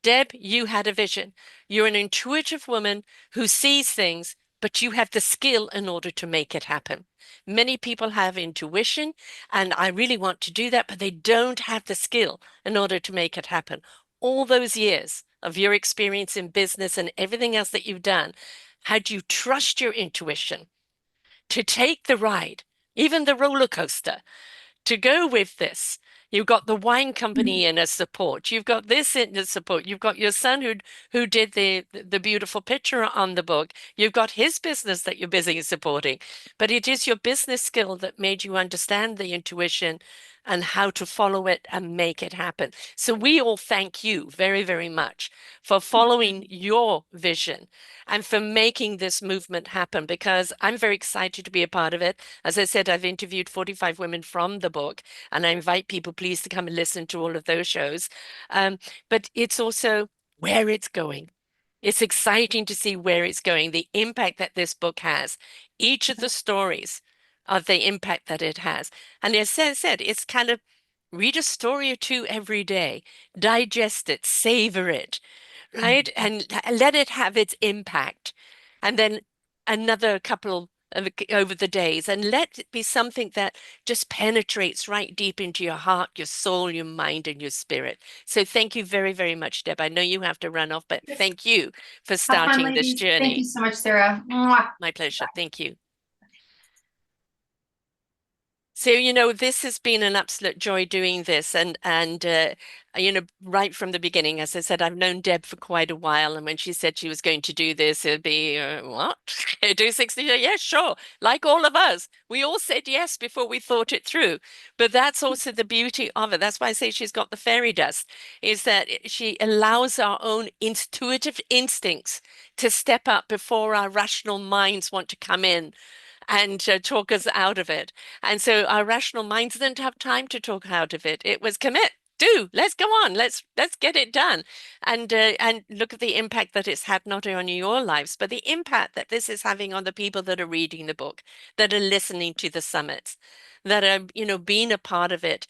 Deb, you had a vision. You're an intuitive woman who sees things, but you have the skill in order to make it happen. Many people have intuition, and I really want to do that, but they don't have the skill in order to make it happen. All those years of your experience in business and everything else that you've done, had you trust your intuition to take the ride, even the roller coaster, to go with this. You've got the wine company in as support. You've got this in as support. You've got your son who did the beautiful picture on the book. You've got his business that you're busy supporting. But it is your business skill that made you understand the intuition and how to follow it and make it happen. So we all thank you very, very much for following your vision and for making this movement happen, because I'm very excited to be a part of it. As I said, I've interviewed 45 women from the book, and I invite people, please, to come and listen to all of those shows. But it's also where it's going. It's exciting to see where it's going, the impact that this book has, each of the stories of the impact that it has. And as I said, it's kind of read a story or two every day, digest it, savor it, right? And let it have its impact. And then another couple over the days, and let it be something that just penetrates right deep into your heart, your soul, your mind, and your spirit. So thank you very, very much, Deb. I know you have to run off, but thank you for starting this journey. Thank you so much, Sarah. My pleasure. Thank you. So, this has been an absolute joy doing this. And right from the beginning, as I said, I've known Deb for quite a while. And when she said she was going to do this, it'd be, what? Do 60? Yeah, sure. Like all of us, we all said yes before we thought it through. But that's also the beauty of it. That's why I say she's got the fairy dust, is that she allows our own intuitive instincts to step up before our rational minds want to come in and talk us out of it. And so our rational minds didn't have time to talk out of it. It was let's go on, let's get it done. And look at the impact that it's had not only on your lives, but the impact that this is having on the people that are reading the book, that are listening to the summits, that are, being a part of it,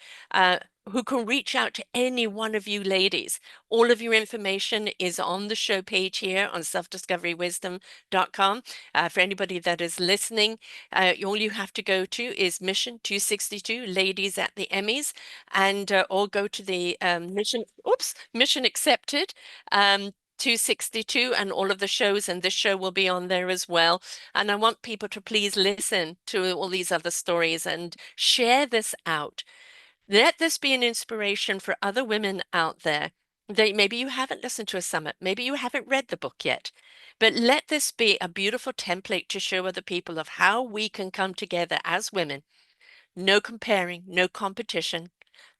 who can reach out to any one of you ladies. All of your information is on the show page here on selfdiscoverywisdom.com. For anybody that is listening, all you have to go to is Mission 262, Ladies at the Emmys, and or go to the Mission Accepted 262 and all of the shows, and this show will be on there as well. And I want people to please listen to all these other stories and share this out. Let this be an inspiration for other women out there. Maybe you haven't listened to a summit, maybe you haven't read the book yet, but let this be a beautiful template to show other people of how we can come together as women. No comparing, no competition,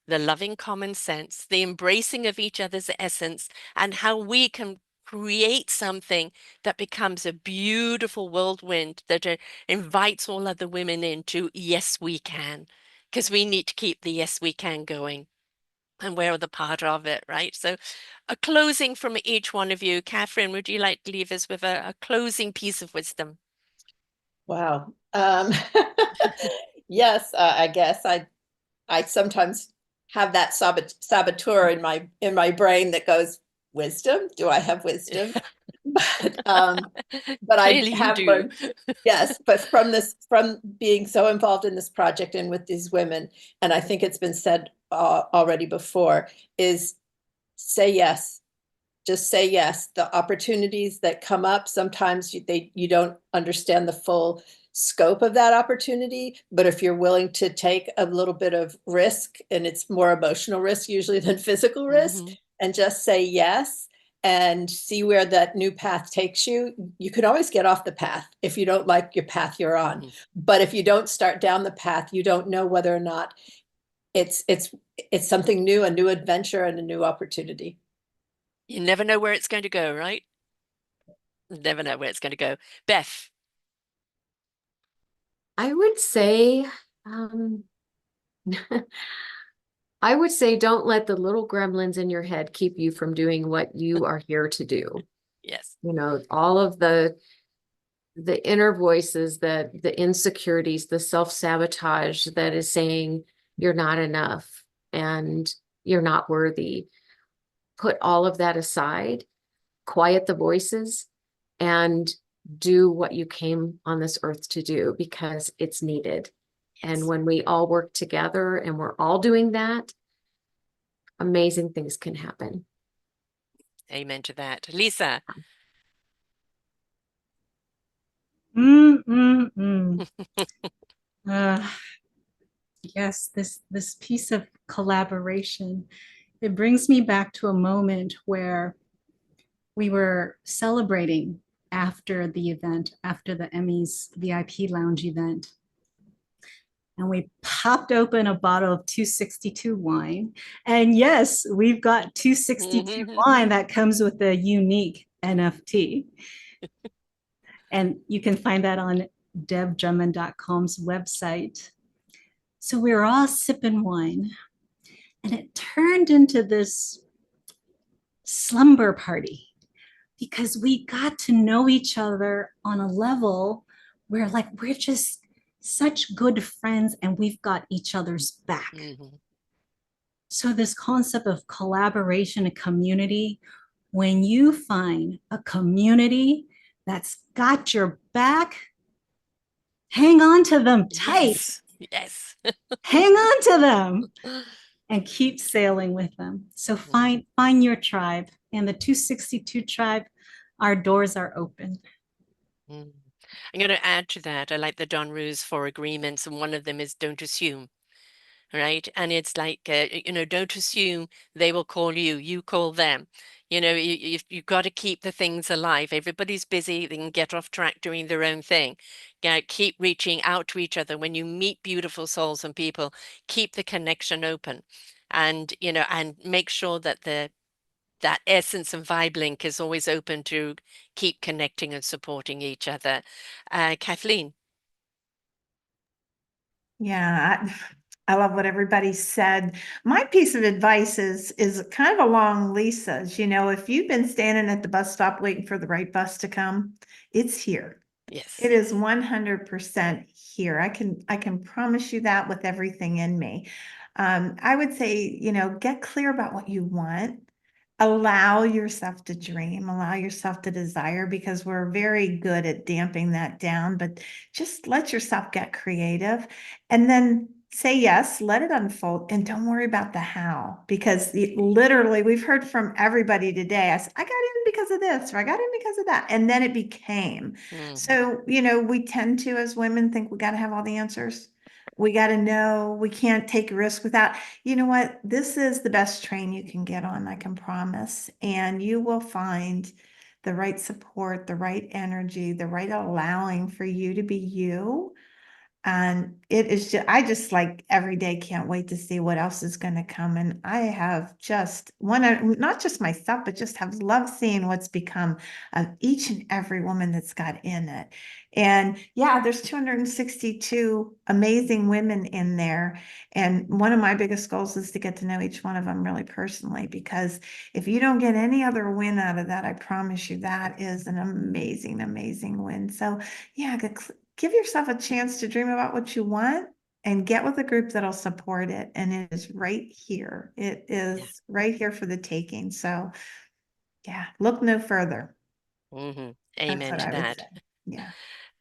the loving common sense, the embracing of each other's essence, and how we can create something that becomes a beautiful whirlwind that invites all other women into, yes, we can, because we need to keep the yes, we can going. And we're the part of it, right? So, a closing from each one of you. Catherine, would you like to leave us with a closing piece of wisdom? Wow. Yes, I guess I sometimes have that saboteur in my brain that goes, wisdom? Do I have wisdom? But I Clearly you have do. learned, yes, but from being so involved in this project and with these women, and I think it's been said already before, is say yes. Just say yes. The opportunities that come up, sometimes you don't understand the full scope of that opportunity, but if you're willing to take a little bit of risk, and it's more emotional risk usually than physical risk, and just say yes and see where that new path takes you, you can always get off the path if you don't like your path you're on. But if you don't start down the path, you don't know whether or not it's something new, a new adventure and a new opportunity. You never know where it's going to go, right? Never know where it's going to go. Beth. I would say, I would say don't let the little gremlins in your head keep you from doing what you are here to do. Yes. You know, all of the inner voices, the insecurities, the self-sabotage that is saying you're not enough and you're not worthy. Put all of that aside, quiet the voices, and do what you came on this earth to do, because it's needed. And when we all work together and we're all doing that, amazing things can happen. Amen to that. Lisa. Yes, this piece of collaboration, it brings me back to a moment where we were celebrating after the event, after the Emmys VIP lounge event. And we popped open a bottle of 262 wine. And yes, we've got 262 wine that comes with a unique NFT. And you can find that on debdrummond.com's website. So we were all sipping wine, and it turned into this slumber party because we got to know each other on a level where, like, we're just such good friends and we've got each other's back. So this concept of collaboration and community, when you find a community that's got your back, hang on to them tight. Yes. Hang on to them and keep sailing with them. So find your tribe, and the 262 tribe, our doors are open. I'm going to add to that. I like the Don Rue's 4 agreements, and one of them is don't assume, right? And it's like, don't assume they will call you, you call them. You've got to keep the things alive. Everybody's busy. They can get off track doing their own thing. Keep reaching out to each other. When you meet beautiful souls and people, keep the connection open, and, and make sure that that essence and vibe link is always open to keep connecting and supporting each other. Kathleen. Yeah, I love what everybody said. My piece of advice is kind of along Lisa's. If you've been standing at the bus stop waiting for the right bus to come, it's here. Yes. It is 100% here. I can promise you that with everything in me. I would say, get clear about what you want. Allow yourself to dream, allow yourself to desire, because we're very good at damping that down, but just let yourself get creative. And then say yes, let it unfold, and don't worry about the how, because literally we've heard from everybody today. I said, I got in because of this, or I got in because of that. And then it became. So, we tend to, as women, think we got to have all the answers. We got to know, we can't take a risk without, you know what? This is the best train you can get on, I can promise. And you will find the right support, the right energy, the right allowing for you to be you. And it is just, I just like every day can't wait to see what else is going to come. And I have just not just myself, but just have loved seeing what's become of each and every woman that's got in it. And yeah, there's 262 amazing women in there. And one of my biggest goals is to get to know each one of them really personally, because if you don't get any other win out of that, I promise you that is an amazing, amazing win. So yeah, give yourself a chance to dream about what you want and get with a group that'll support it. And it is right here. It is right here for the taking. So yeah, look no further. Amen That's what to I would that. say. Yeah.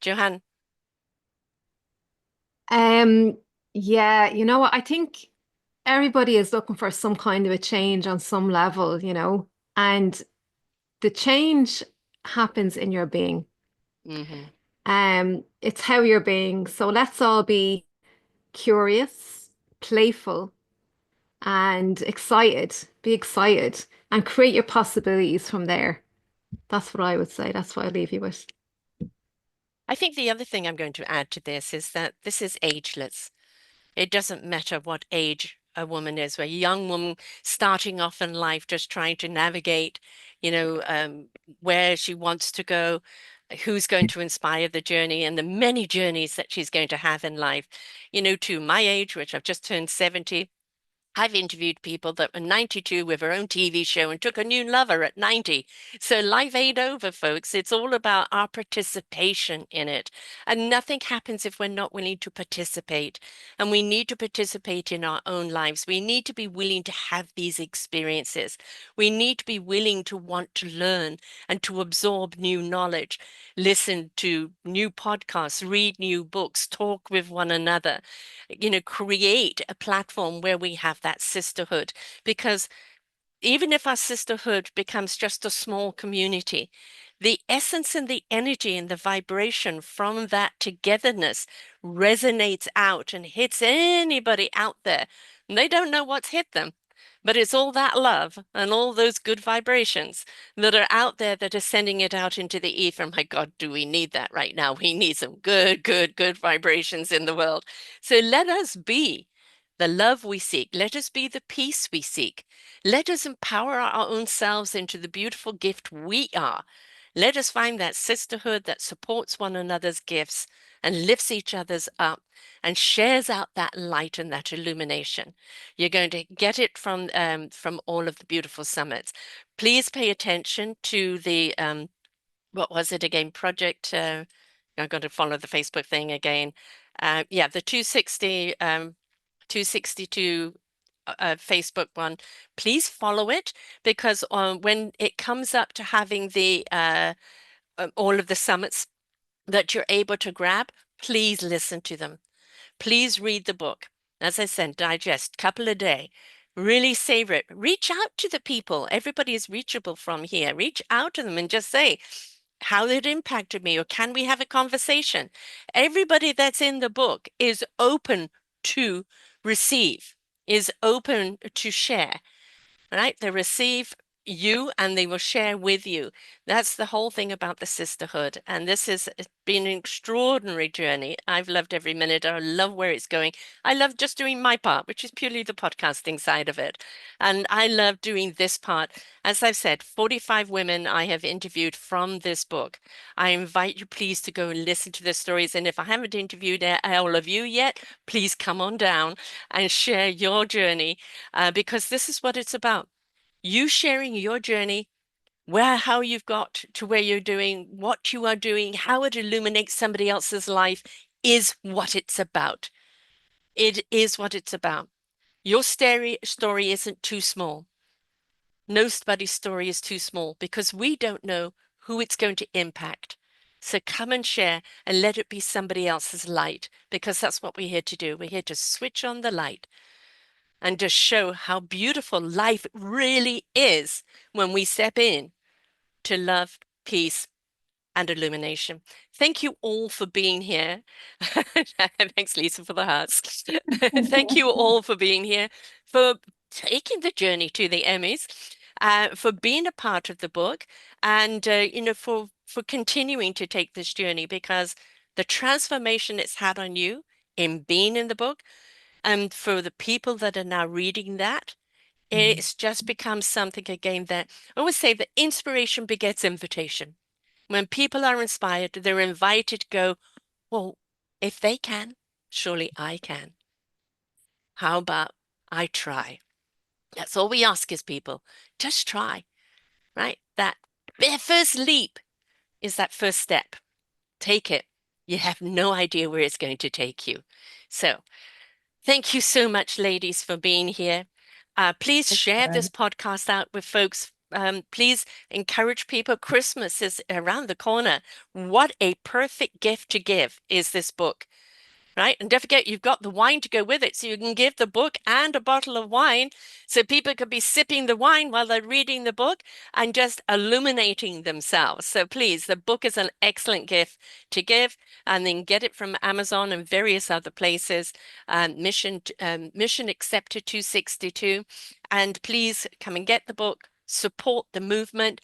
Johan. Yeah, what? I think everybody is looking for some kind of a change on some level, and the change happens in your being. It's how you're being. So let's all be curious, playful, and excited. Be excited and create your possibilities from there. That's what I would say. That's what I leave you with. I think the other thing I'm going to add to this is that this is ageless. It doesn't matter what age a woman is, a young woman starting off in life, just trying to navigate, where she wants to go, who's going to inspire the journey and the many journeys that she's going to have in life. To my age, which I've just turned 70, I've interviewed people that were 92 with their own TV show and took a new lover at 90. So life ain't over, folks. It's all about our participation in it. And nothing happens if we're not willing to participate. And we need to participate in our own lives. We need to be willing to have these experiences. We need to be willing to want to learn and to absorb new knowledge, listen to new podcasts, read new books, talk with one another, create a platform where we have that sisterhood. Because even if our sisterhood becomes just a small community, the essence and the energy and the vibration from that togetherness resonates out and hits anybody out there. And they don't know what's hit them, but it's all that love and all those good vibrations that are out there that are sending it out into the ether. My God, do we need that right now? We need some good, good, good vibrations in the world. So let us be the love we seek. Let us be the peace we seek. Let us empower our own selves into the beautiful gift we are. Let us find that sisterhood that supports one another's gifts and lifts each other's up and shares out that light and that illumination. You're going to get it from all of the beautiful summits. Please pay attention to the what was it again? Project. I'm going to follow the Facebook thing again. Yeah, the 262 Facebook one. Please follow it, because when it comes up to having the all of the summits that you're able to grab, please listen to them. Please read the book. As I said, digest, couple a day. Really savor it. Reach out to the people. Everybody is reachable from here. Reach out to them and just say how it impacted me, or can we have a conversation? Everybody that's in the book is open to receive, is open to share. Right? They receive you and they will share with you. That's the whole thing about the sisterhood. And this has been an extraordinary journey. I've loved every minute. I love where it's going. I love just doing my part, which is purely the podcasting side of it. And I love doing this part. As I've said, 45 women I have interviewed from this book. I invite you please to go and listen to the stories. And if I haven't interviewed all of you yet, please come on down and share your journey, because this is what it's about. You sharing your journey, how you've got to where you're doing, what you are doing, how it illuminates somebody else's life is what it's about. It is what it's about. Your story isn't too small. Nobody's story is too small, because we don't know who it's going to impact. So come and share and let it be somebody else's light, because that's what we're here to do. We're here to switch on the light and just show how beautiful life really is when we step in to love, peace, and illumination. Thank you all for being here. Thanks, Lisa, for the hearts. Thank you all for being here, for taking the journey to the Emmys, for being a part of the book, and for continuing to take this journey, because the transformation it's had on you in being in the book, and for the people that are now reading that, it's just become something again that I always say that inspiration begets invitation. When people are inspired, they're invited to go, well, if they can, surely I can. How about I try? That's all we ask as people. Just try, right? That first leap is that first step. Take it. You have no idea where it's going to take you. So thank you so much, ladies, for being here. Please share this podcast out with folks. Please encourage people. Christmas is around the corner. What a perfect gift to give is this book, right? And don't forget, you've got the wine to go with it. So you can give the book and a bottle of wine. So people could be sipping the wine while they're reading the book and just illuminating themselves. So please, the book is an excellent gift to give, and then get it from Amazon and various other places. Mission Accepted 262. And please come and get the book, support the movement.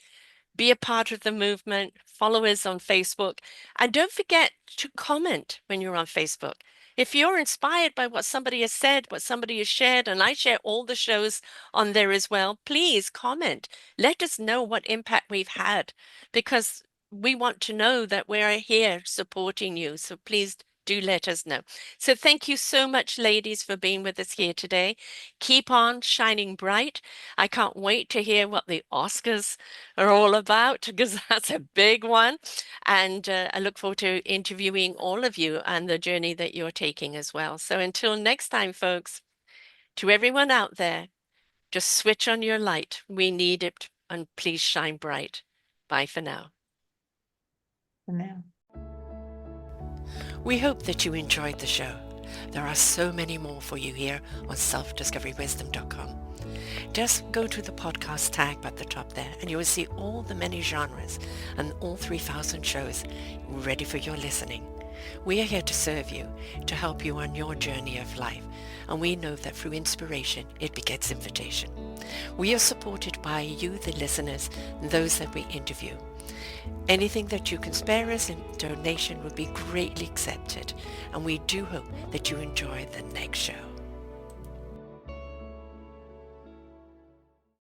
Be a part of the movement, follow us on Facebook, and don't forget to comment when you're on Facebook. If you're inspired by what somebody has said, what somebody has shared, and I share all the shows on there as well, please comment. Let us know what impact we've had, because we want to know that we're here supporting you. So please do let us know. So thank you so much, ladies, for being with us here today. Keep on shining bright. I can't wait to hear what the Oscars are all about, because that's a big one. And I look forward to interviewing all of you and the journey that you're taking as well. So until next time, folks, to everyone out there, just switch on your light. We need it, and please shine bright. Bye for now. For now. We hope that you enjoyed the show. There are so many more for you here on selfdiscoverywisdom.com. Just go to the podcast tag at the top there, and you will see all the many genres and all 3,000 shows ready for your listening. We are here to serve you, to help you on your journey of life, and we know that through inspiration, it begets invitation. We are supported by you, the listeners, and those that we interview. Anything that you can spare us in donation would be greatly accepted, and we do hope that you enjoy the next show.